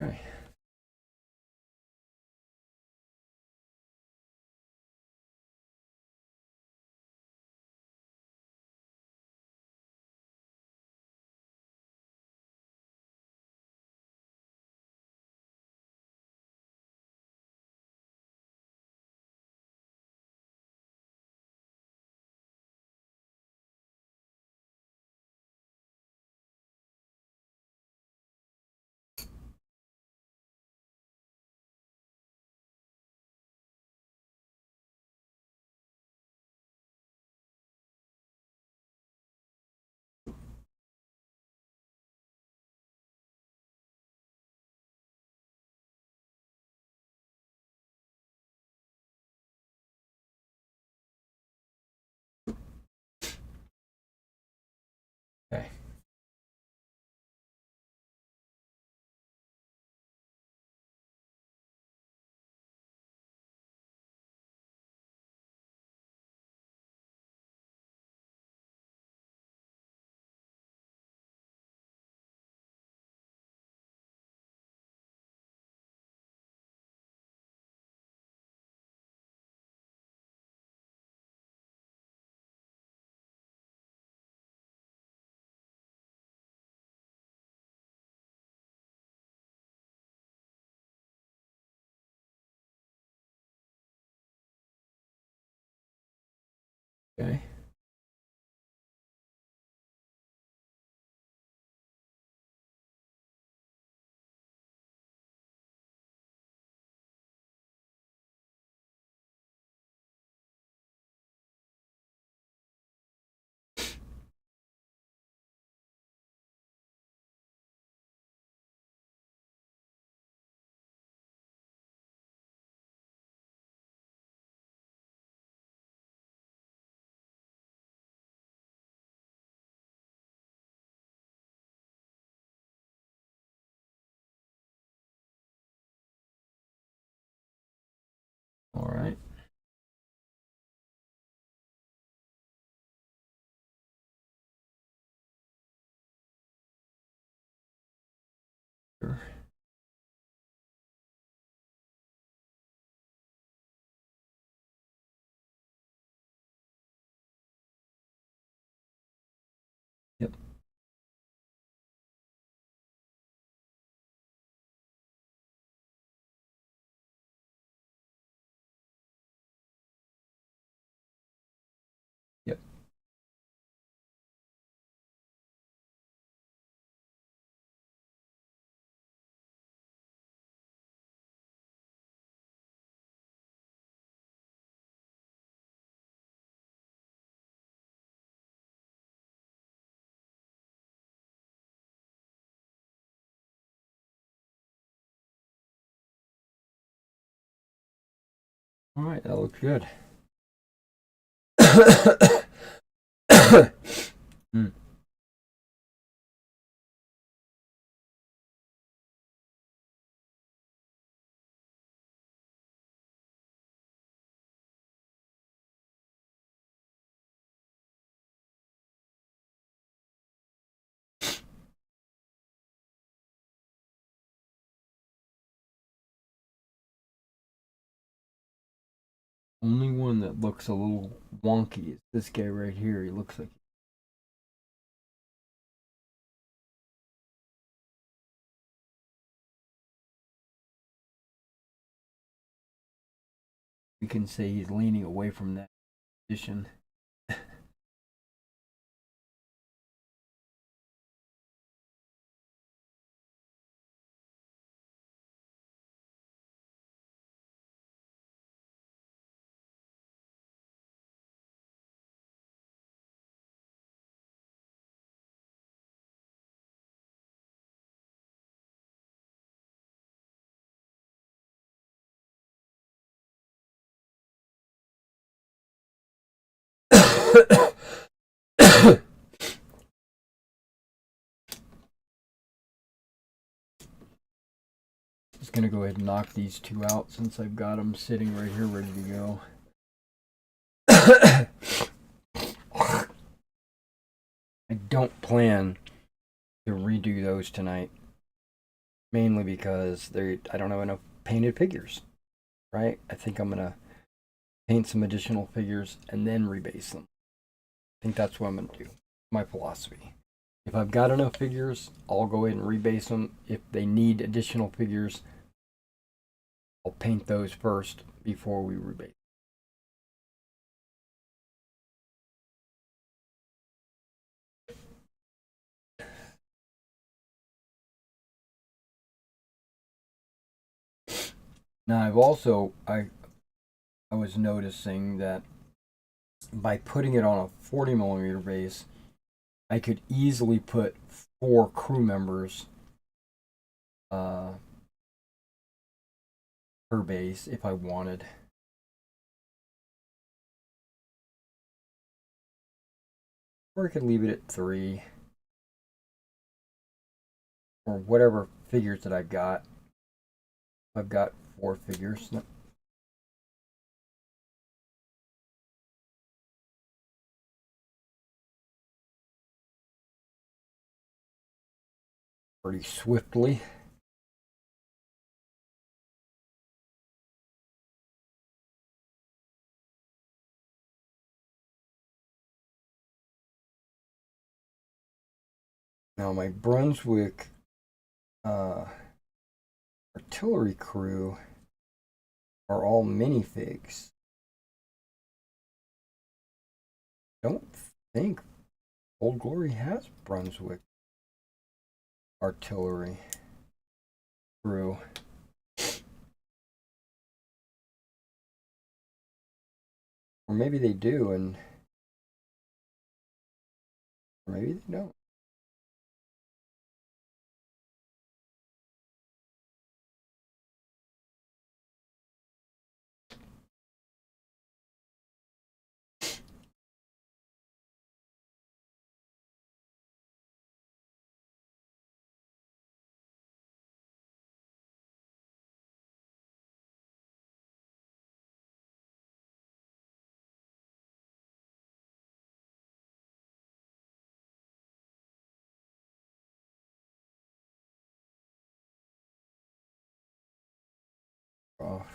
Okay. Okay. Okay. All right. Sure. Yep. Yep. All right, that looks good. Hmm. Only one that looks a little wonky is this guy right here. He looks like we can say he's leaning away from that position. Just gonna go ahead and knock these two out since I've got them sitting right here ready to go. I don't plan to redo those tonight, mainly because I don't have enough painted figures, right? I think I'm gonna paint some additional figures and then rebase them. I think that's what I'm gonna do. My philosophy. If I've got enough figures, I'll go ahead and rebase them. If they need additional figures, I'll paint those first before we rebase. Now I was noticing that by putting it on a 40mm base, I could easily put 4 crew members per base if I wanted. Or I could leave it at 3. Or whatever figures that I've got. I've got 4 figures. Pretty swiftly. Now my Brunswick artillery crew are all minifigs. Don't think Old Glory has Brunswick artillery crew. Or maybe they do, and or maybe they don't. Off.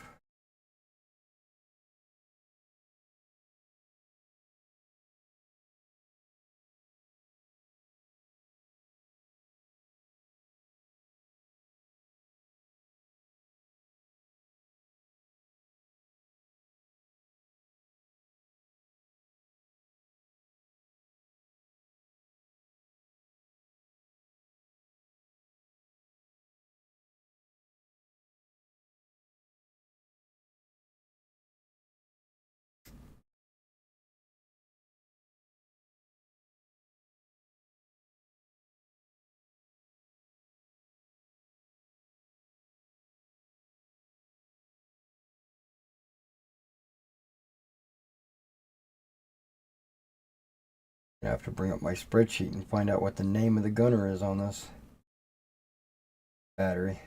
I have to bring up my spreadsheet and find out what the name of the gunner is on this battery.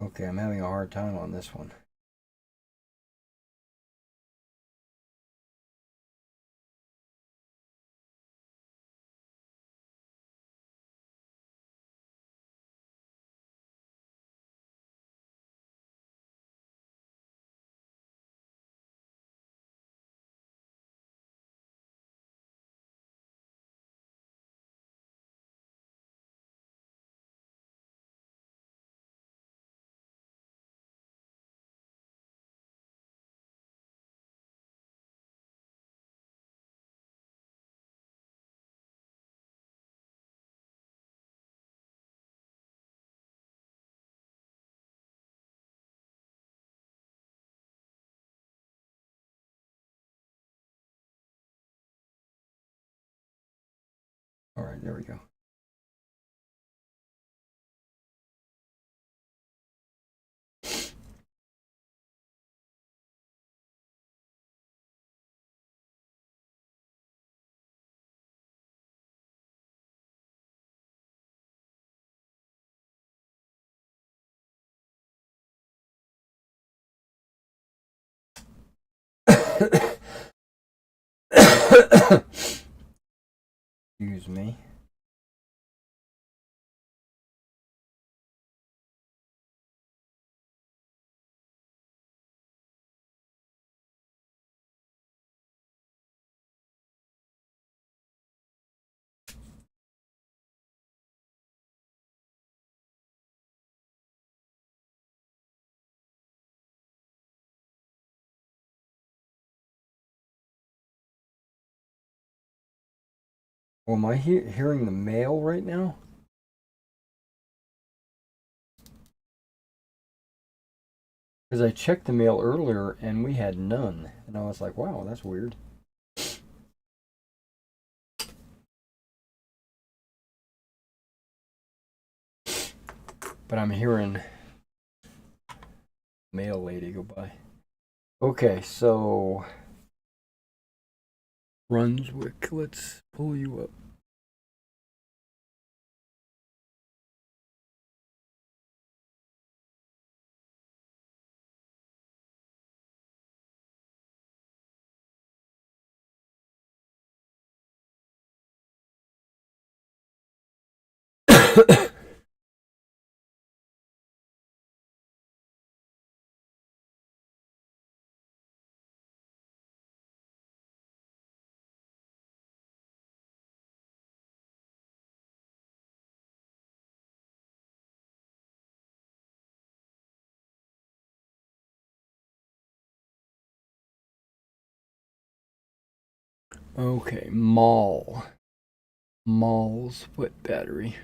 Okay, I'm having a hard time on this one. All right, there we go. Excuse me. Well, am I hearing the mail right now? Because I checked the mail earlier and we had none. And I was like, wow, that's weird. But I'm hearing mail lady go by. Okay, so Brunswick, let's pull you up. Okay, Mall's foot battery.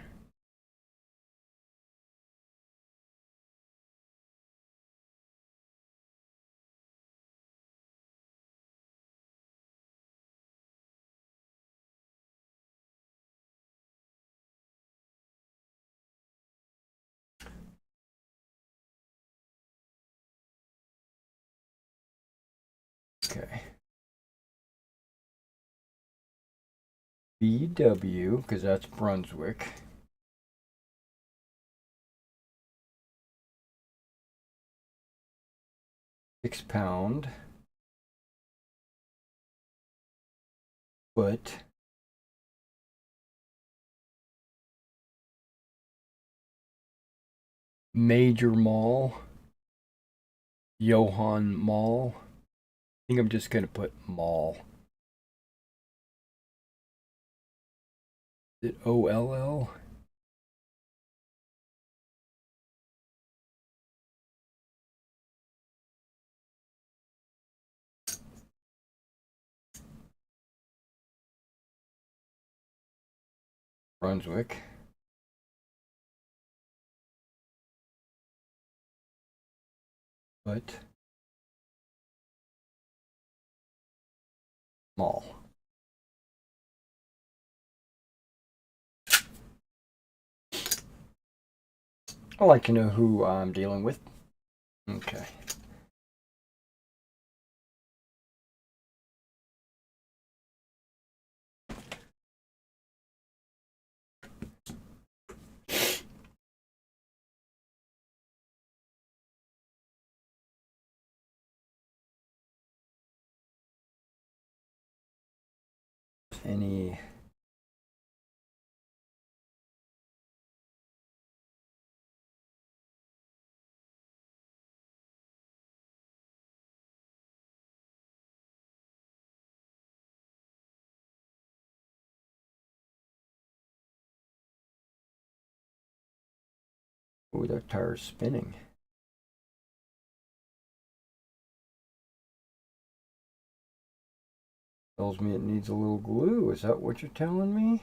Okay. BW, because that's Brunswick. £6 foot. Major Mall. Johann Mall. I think I'm just going to put Mall. Is it OLL? Brunswick. But Mall. I like to know who I'm dealing with. Okay. Any oh, that tire's spinning. Tells me it needs a little glue. Is that what you're telling me?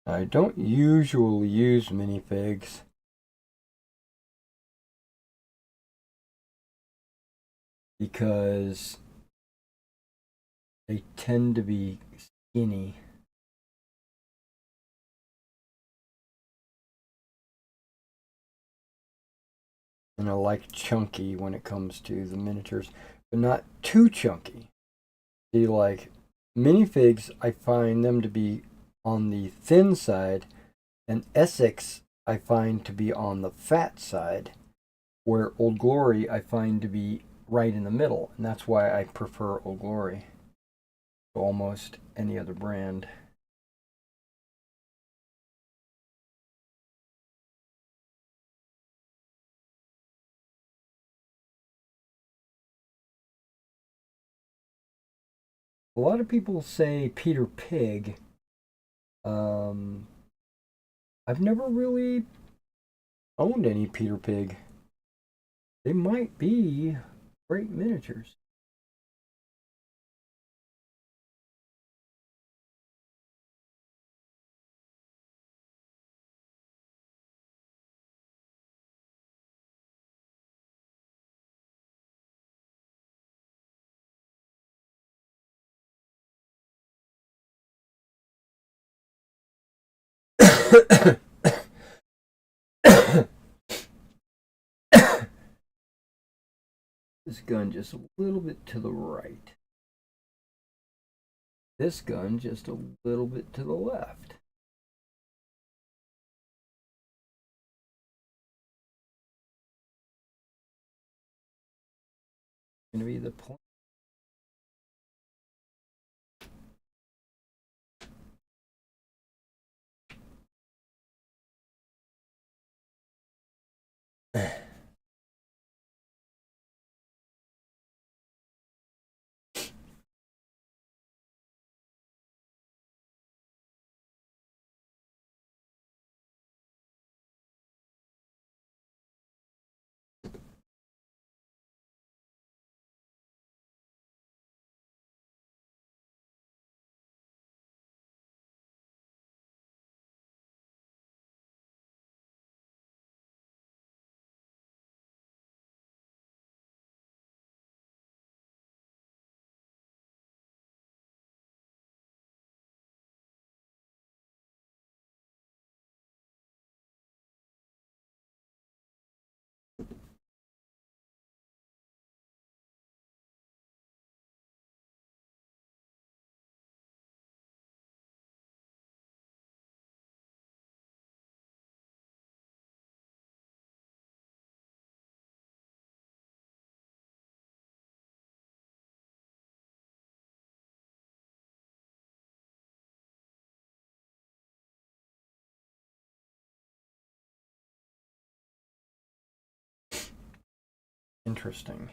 I don't usually use minifigs because they tend to be skinny. And I like chunky when it comes to the miniatures, but not too chunky. See, like minifigs, I find them to be on the thin side, and Essex I find to be on the fat side, where Old Glory I find to be right in the middle, and that's why I prefer Old Glory to almost any other brand. A lot of people say Peter Pig. Um, I've never really owned any Peter Pig. They might be great miniatures. This gun just a little bit to the right. This gun just a little bit to the left. Going to be the point. Interesting.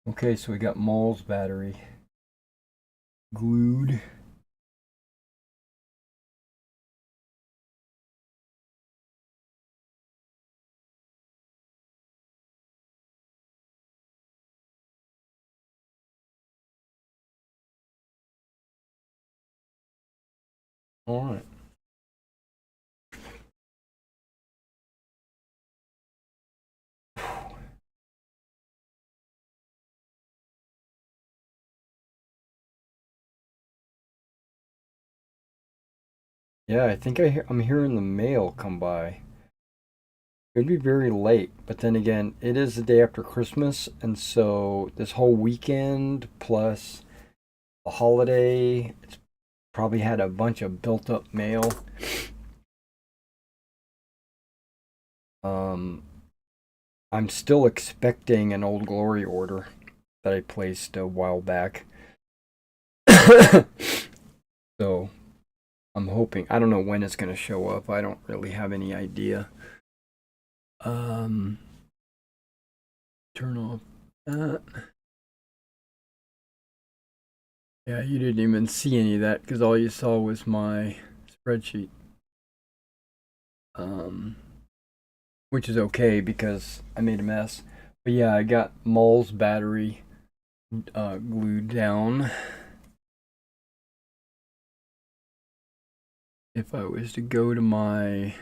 Okay, so we got Maul's battery glued. All right. Yeah, I think I'm hearing the mail come by. It'd be very late, but then again, it is the day after Christmas, and so this whole weekend plus a holiday, it's probably had a bunch of built up mail. Um, I'm still expecting an Old Glory order that I placed a while back. So I'm hoping. I don't know when it's going to show up. I don't really have any idea. Um, turn off that. Yeah, you didn't even see any of that because all you saw was my spreadsheet. Um, which is okay because I made a mess. But yeah, I got Maul's battery glued down. If I was to go to my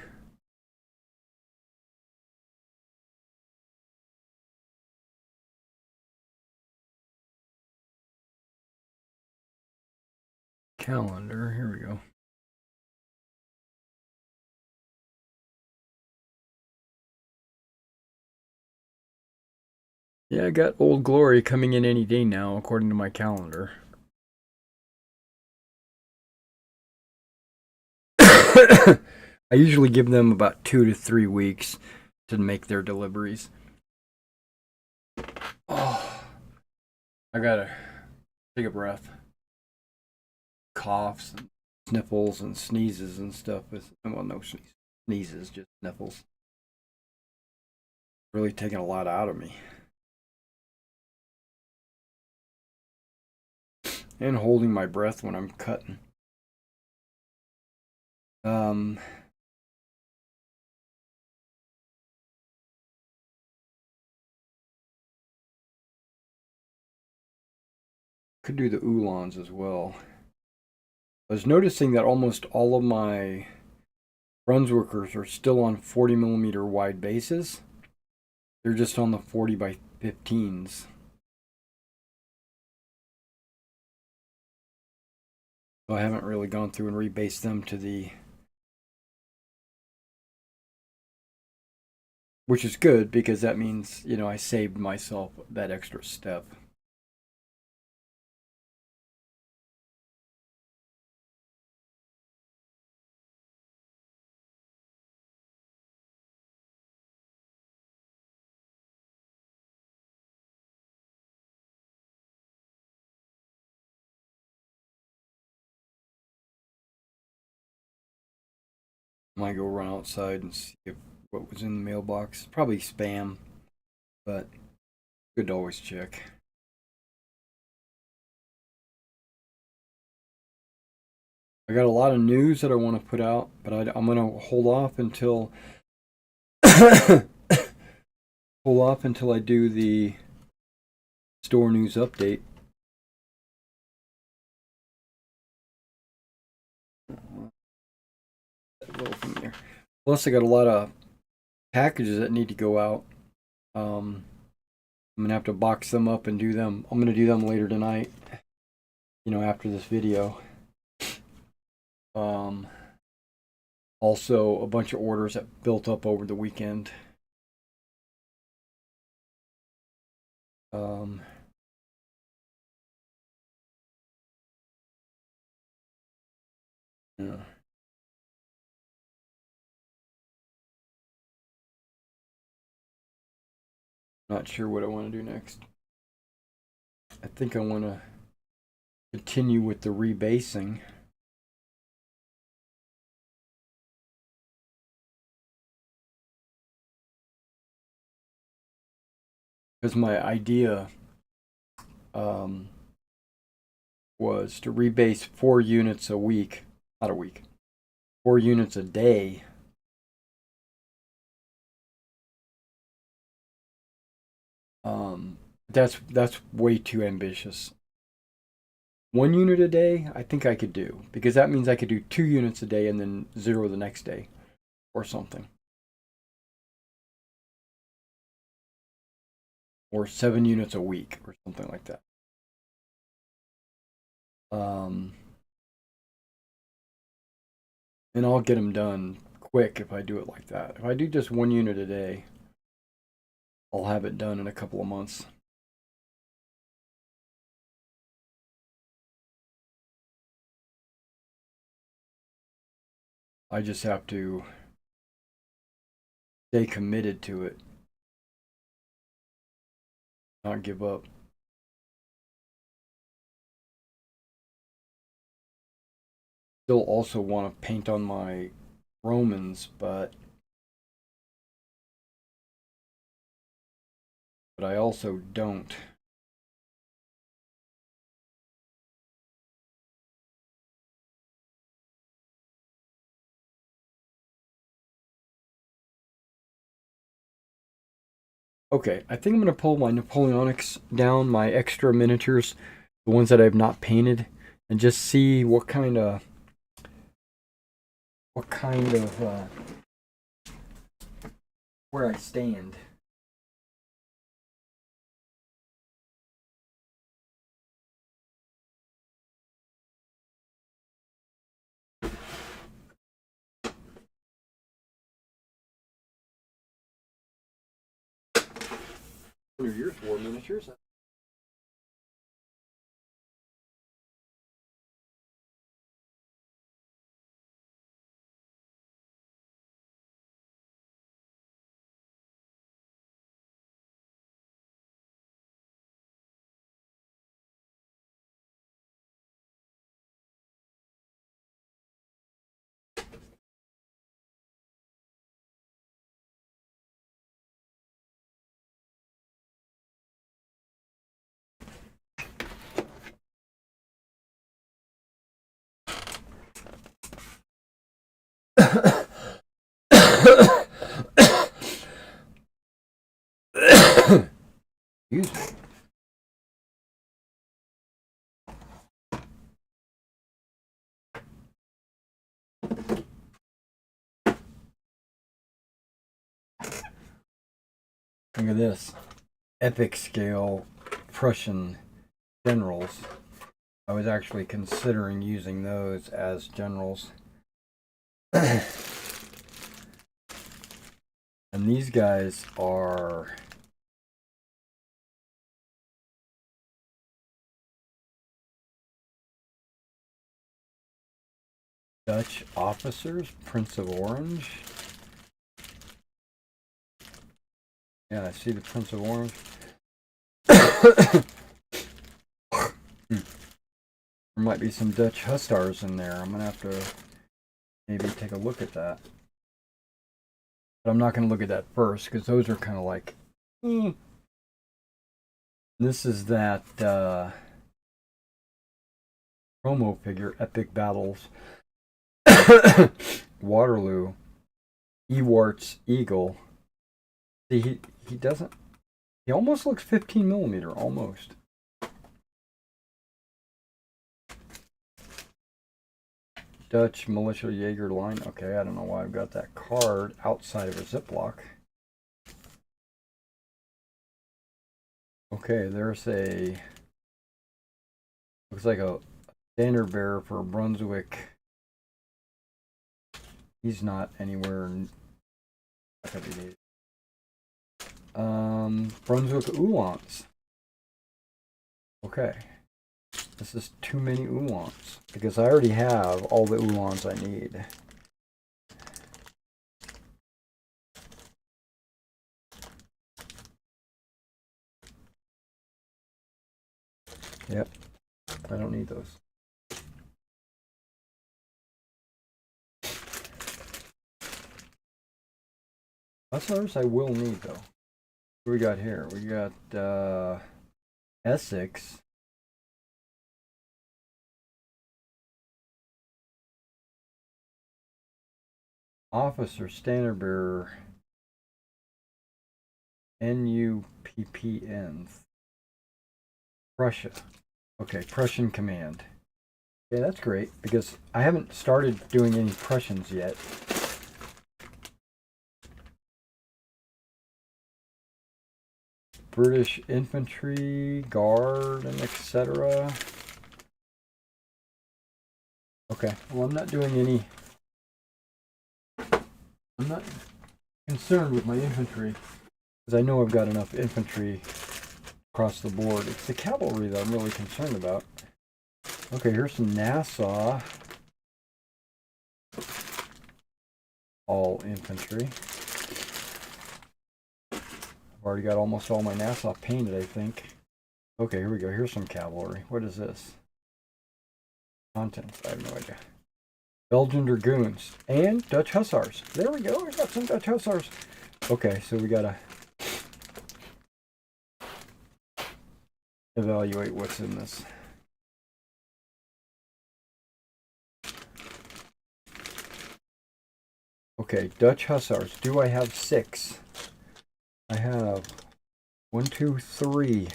calendar, here we go. Yeah, I got Old Glory coming in any day now, according to my calendar. I usually give them about 2 to 3 weeks to make their deliveries. Oh, I gotta take a breath. Coughs and sniffles and sneezes and stuff. Well, no sneezes, just sniffles. Really taking a lot out of me. And holding my breath when I'm cutting. Um, could do the Oolons as well. I was noticing that almost all of my Brunswickers are still on 40mm wide bases. They're just on the 40x15s. So I haven't really gone through and rebased them to the, which is good because that means, I saved myself that extra step. I might go run outside and see what was in the mailbox. Probably spam, but good to always check. I got a lot of news that I want to put out, but I'm going to hold off until I do the store news update. Plus, I got a lot of packages that need to go out. I'm gonna have to box them up and do them. I'm gonna do them later tonight. After this video. Also a bunch of orders that built up over the weekend. Yeah. Not sure what I want to do next. I think I want to continue with the rebasing. Because my idea was to rebase 4 units a week. Not a week. 4 units a day. That's way too ambitious. 1 unit a day, I think I could do, because that means I could do 2 units a day and then 0 the next day, or something. Or 7 units a week, or something like that. And I'll get them done quick if I do it like that. If I do just 1 unit a day, I'll have it done in a couple of months. I just have to stay committed to it, not give up. Still also want to paint on my Romans, but I also don't. Okay, I think I'm going to pull my Napoleonics down, my extra miniatures, the ones that I've not painted, and just see what kind of where I stand. One of your 4 miniatures. Excuse me. Look at this. Epic scale Prussian generals. I was actually considering using those as generals. And these guys are Dutch officers, Prince of Orange. Yeah, I see the Prince of Orange. There might be some Dutch Hussars in there. I'm going to have to maybe take a look at that. But I'm not going to look at that first, because those are kind of like... This is that promo figure, Epic Battles, Waterloo, Ewart's Eagle. See, he doesn't. He almost looks 15 millimeter, almost. Dutch Militia Jaeger line. Okay, I don't know why I've got that card outside of a Ziploc. Okay, there's a, looks like a standard bearer for Brunswick. He's not anywhere. Brunswick Uhlans. Okay. This is too many Uhlans because I already have all the Uhlans I need. Yep. I don't need those. That's others I will need though. What do we got here? We got Essex. Officer Standard Bearer. NUPPN. Prussia. Okay, Prussian Command. Yeah, that's great because I haven't started doing any Prussians yet. British Infantry, Guard, and etc. Okay, well, I'm not doing any. I'm not concerned with my infantry because I know I've got enough infantry across the board. It's the cavalry that I'm really concerned about. Okay, here's some Nassau. All infantry. I've already got almost all my Nassau painted, I think. Okay, here we go. Here's some cavalry. What is this? Contents. I have no idea. Belgian Dragoons and Dutch Hussars. There we go. We got some Dutch Hussars. Okay, so we gotta evaluate what's in this. Okay, Dutch Hussars. Do I have 6? I have 1, 2, 3.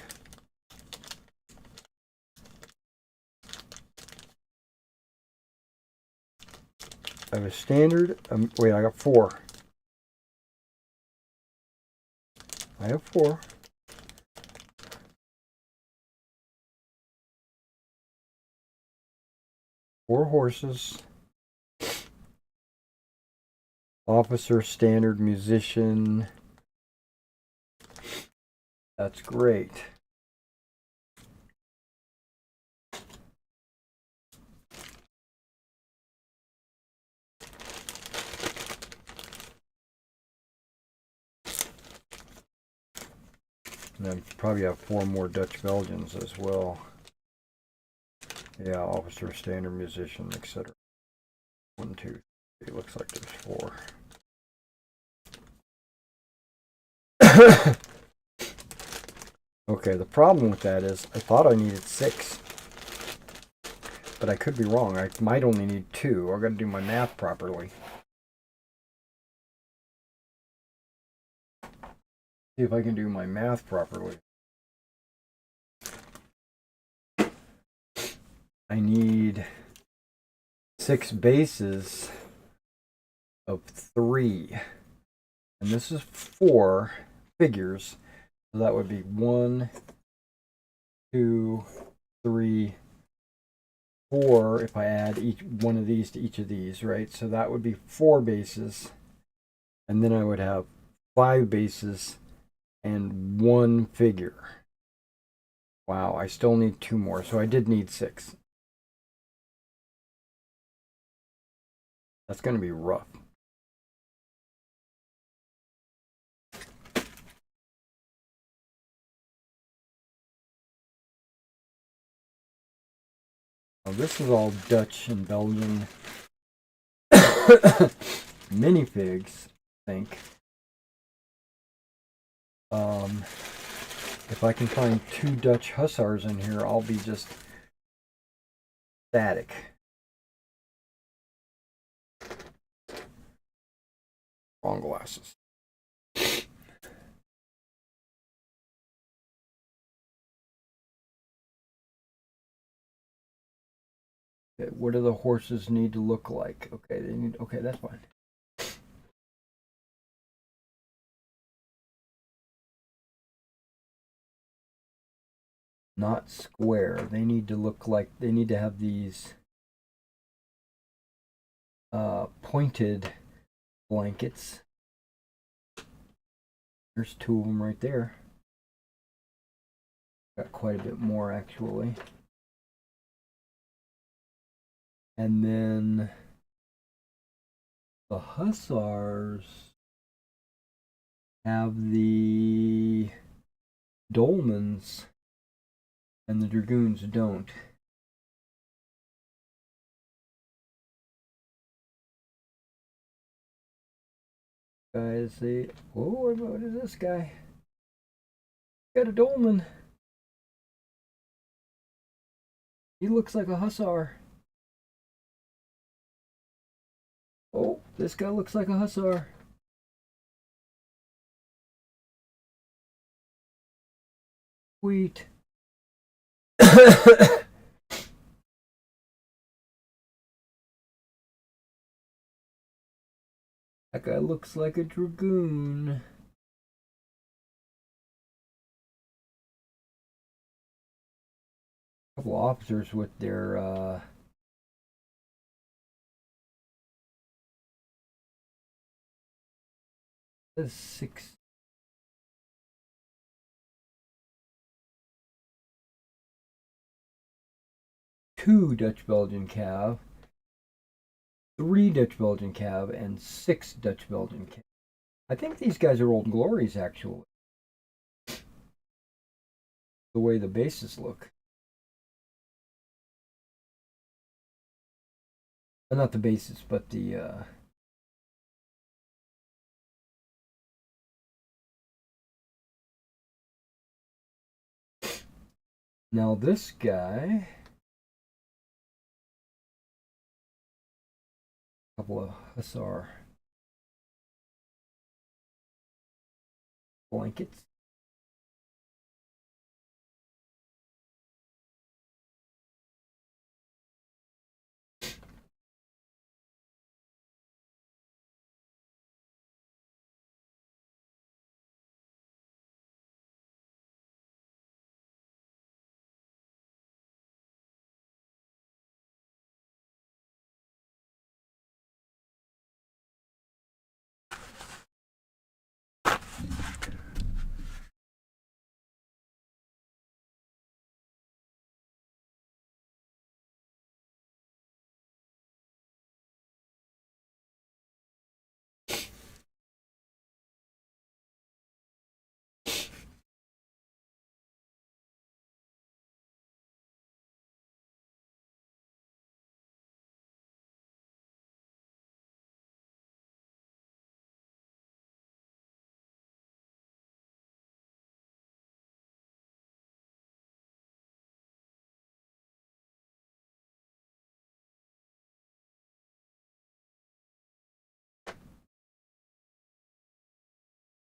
I have a standard. Wait, I got 4. I have 4. Four horses. Officer, standard, musician. That's great. And then probably have 4 more Dutch Belgians as well. Yeah, officer, standard, musician, etc. 1, 2, 3. It looks like there's 4. Okay, the problem with that is I thought I needed 6. But I could be wrong. I might only need 2. I've got to do my math properly. See if I can do my math properly. I need 6 bases of 3. And this is 4 figures. So that would be 1, 2, 3, 4 if I add each one of these to each of these, right? So that would be 4 bases. And then I would have 5 bases and 1 figure. Wow, I still need 2 more. So I did need 6. That's going to be rough. Now this is all Dutch and Belgian minifigs, I think. If I can find 2 Dutch Hussars in here, I'll be just static. Wrong glasses. Okay, what do the horses need to look like? Okay, they need. Okay, that's fine. Not square. They need to look like. They need to have these pointed blankets. There's two of them right there. Got quite a bit more actually. And then the hussars have the dolmens and the dragoons don't. Guys, they. Whoa, what is this guy? Got a dolmen. He looks like a hussar. Oh, this guy looks like a hussar. Sweet. That guy looks like a dragoon. A couple officers with their six. Two Dutch Belgian Cav, 3 Dutch Belgian Cav, and 6 Dutch Belgian Cav. I think these guys are old glories actually. The way the bases look. Not the bases, but the now this guy, a couple of hussar blankets.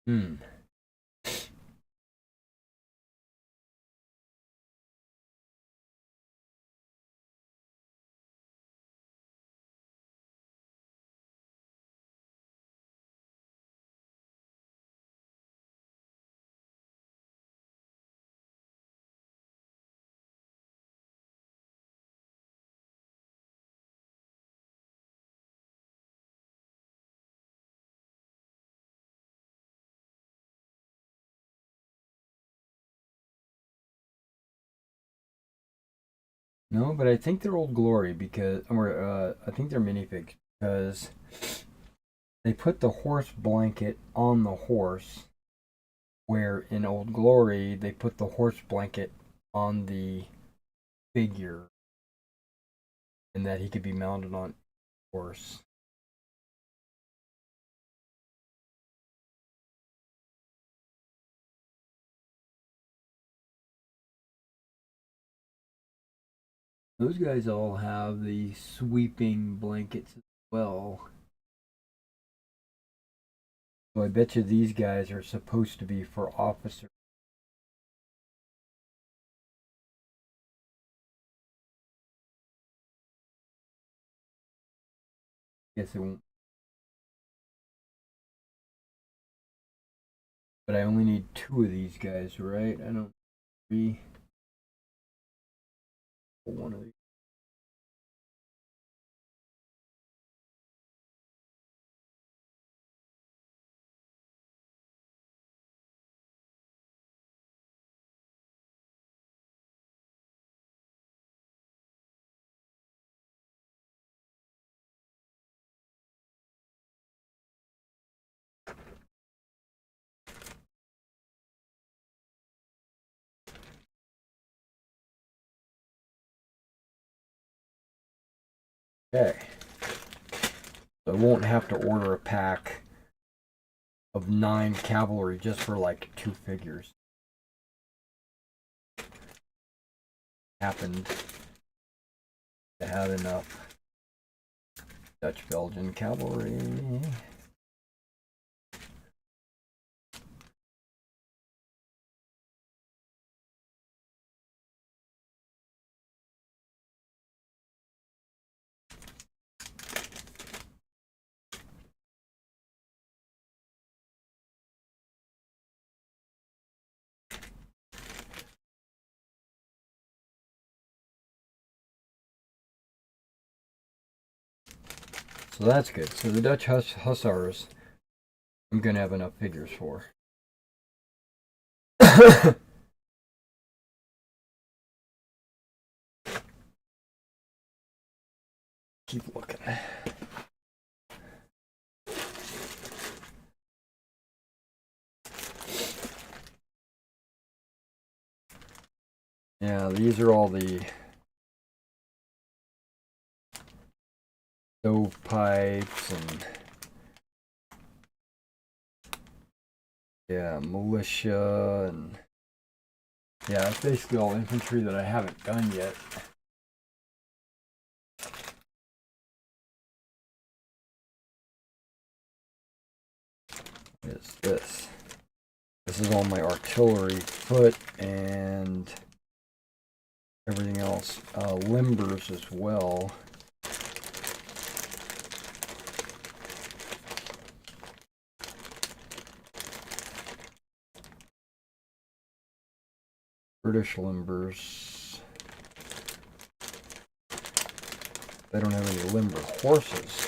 Hmm. No, but I think they're Old Glory because, or I think they're minifigs because they put the horse blanket on the horse, where in Old Glory they put the horse blanket on the figure, and that he could be mounted on a horse. Those guys all have the sweeping blankets as well. So I bet you these guys are supposed to be for officers. Guess it won't. But I only need 2 of these guys, right? I don't 3. One of these. Okay. So I won't have to order a pack of 9 cavalry just for like 2 figures. Happened to have enough Dutch Belgian cavalry. So that's good. So the Dutch Hussars, I'm going to have enough figures for. Keep looking. Yeah, these are all the stovepipes and yeah, militia and yeah, it's basically all infantry that I haven't done yet. What is this? This is all my artillery, foot, and everything else. Limbers as well. British limbers. They don't have any limber horses.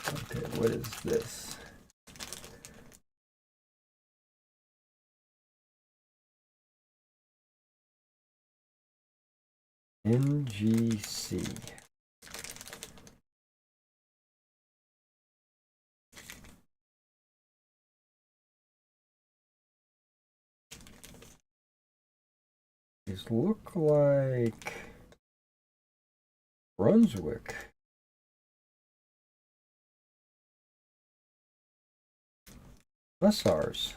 Okay, what is this? NGC. These look like Brunswick. Hussars.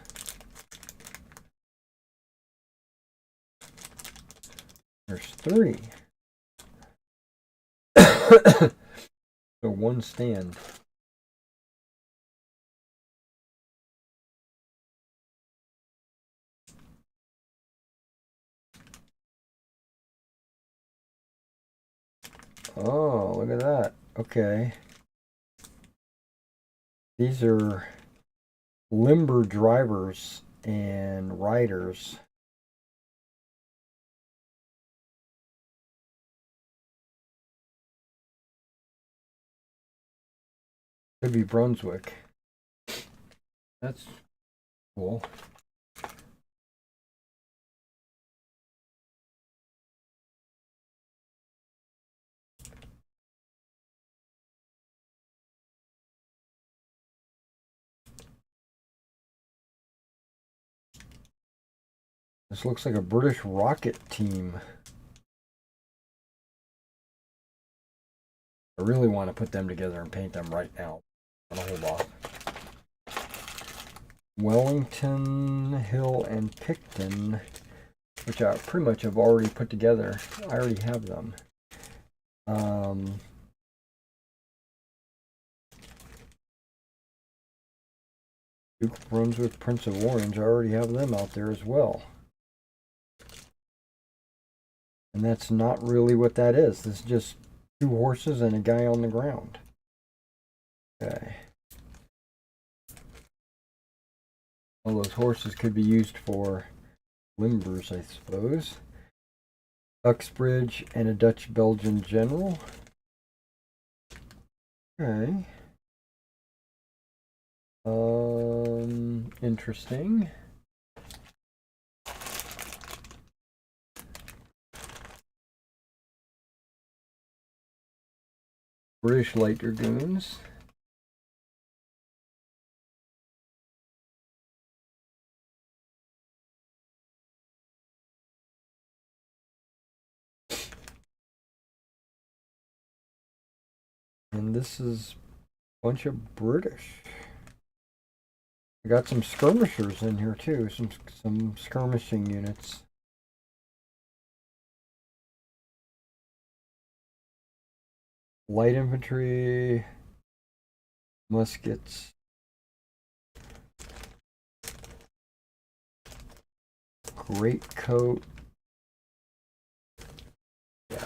There's 3. So one stand. Oh, look at that. Okay. These are limber drivers and riders. Could be Brunswick. That's cool. This looks like a British rocket team. I really want to put them together and paint them right now. I'm gonna hold off. Wellington, Hill, and Picton, which I pretty much have already put together. I already have them. Duke of Brunswick, Prince of Orange, I already have them out there as well. And that's not really what that is. This is just 2 horses and a guy on the ground. Okay. All those horses could be used for limbers, I suppose. Uxbridge and a Dutch-Belgian general. Okay. Interesting. British Light Dragoons. And this is a bunch of British. I got some skirmishers in here too, some skirmishing units. Light infantry, muskets. Great coat. Yeah.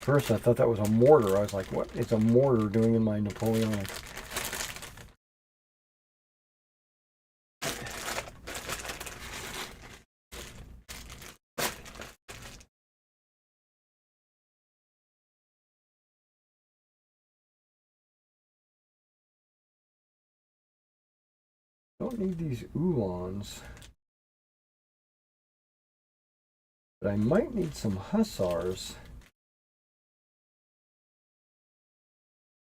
First, I thought that was a mortar. I was like, what is a mortar doing in my Napoleonic? Don't need these Uhlans. But I might need some hussars.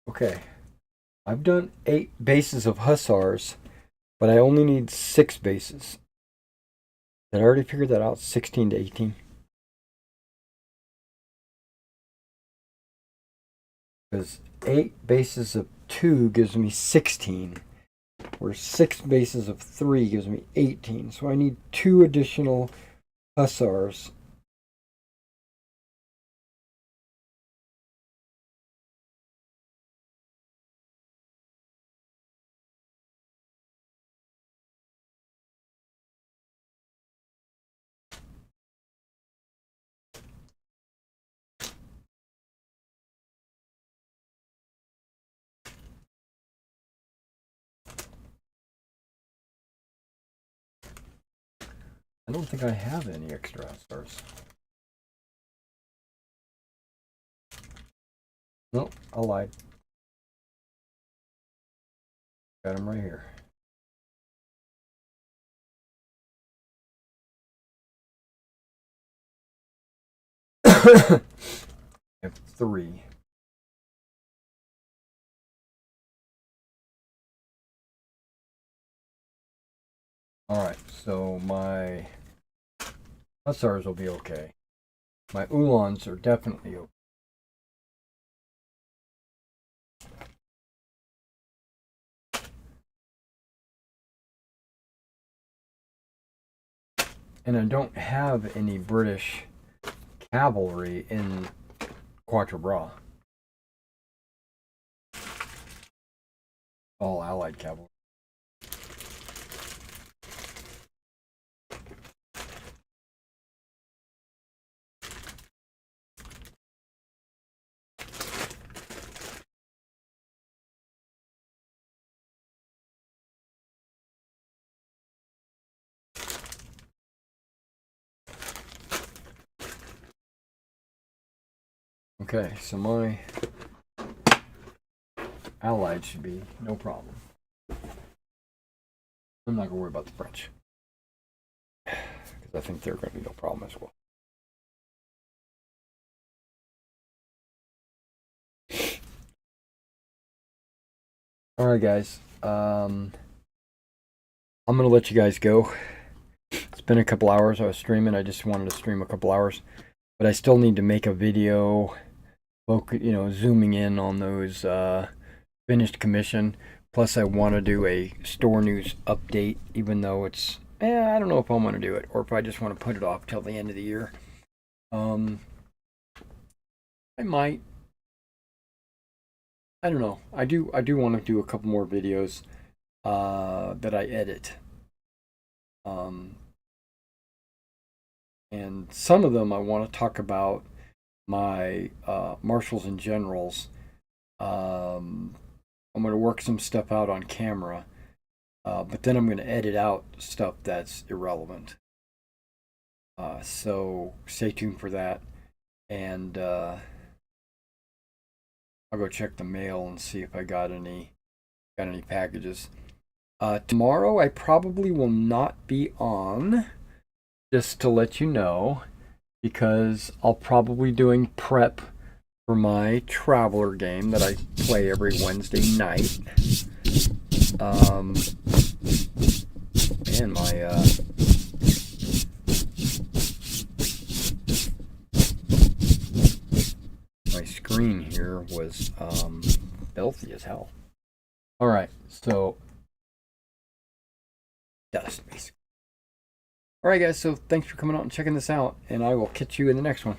Okay. I've done 8 bases of hussars, but I only need 6 bases. Did I already figure that out? 16 to 18? Because 8 bases of 2 gives me 16. Where 6 bases of 3 gives me 18. So I need 2 additional hussars. I don't think I have any extra hussars. Nope, I lied. Got them right here. I have 3. Alright, so my hussars will be okay. My Uhlans are definitely okay. And I don't have any British cavalry in Quatre Bras. All Allied cavalry. Okay, so my Allied should be no problem. I'm not going to worry about the French, because I think they're going to be no problem as well. All right, guys. I'm going to let you guys go. It's been a couple hours. I was streaming. I just wanted to stream a couple hours. But I still need to make a video, zooming in on those finished commission. Plus, I want to do a store news update, even though it's, I don't know if I want to do it or if I just want to put it off till the end of the year. I might. I don't know. I do want to do a couple more videos that I edit. And some of them I want to talk about my marshals and generals. I'm going to work some stuff out on camera, but then I'm going to edit out stuff that's irrelevant. So stay tuned for that. And I'll go check the mail and see if I got any packages. Tomorrow I probably will not be on, just to let you know, because I'll probably be doing prep for my Traveler game that I play every Wednesday night. And my screen here was filthy as hell. All right, so dust basically. All right, guys. So thanks for coming out and checking this out, and I will catch you in the next one.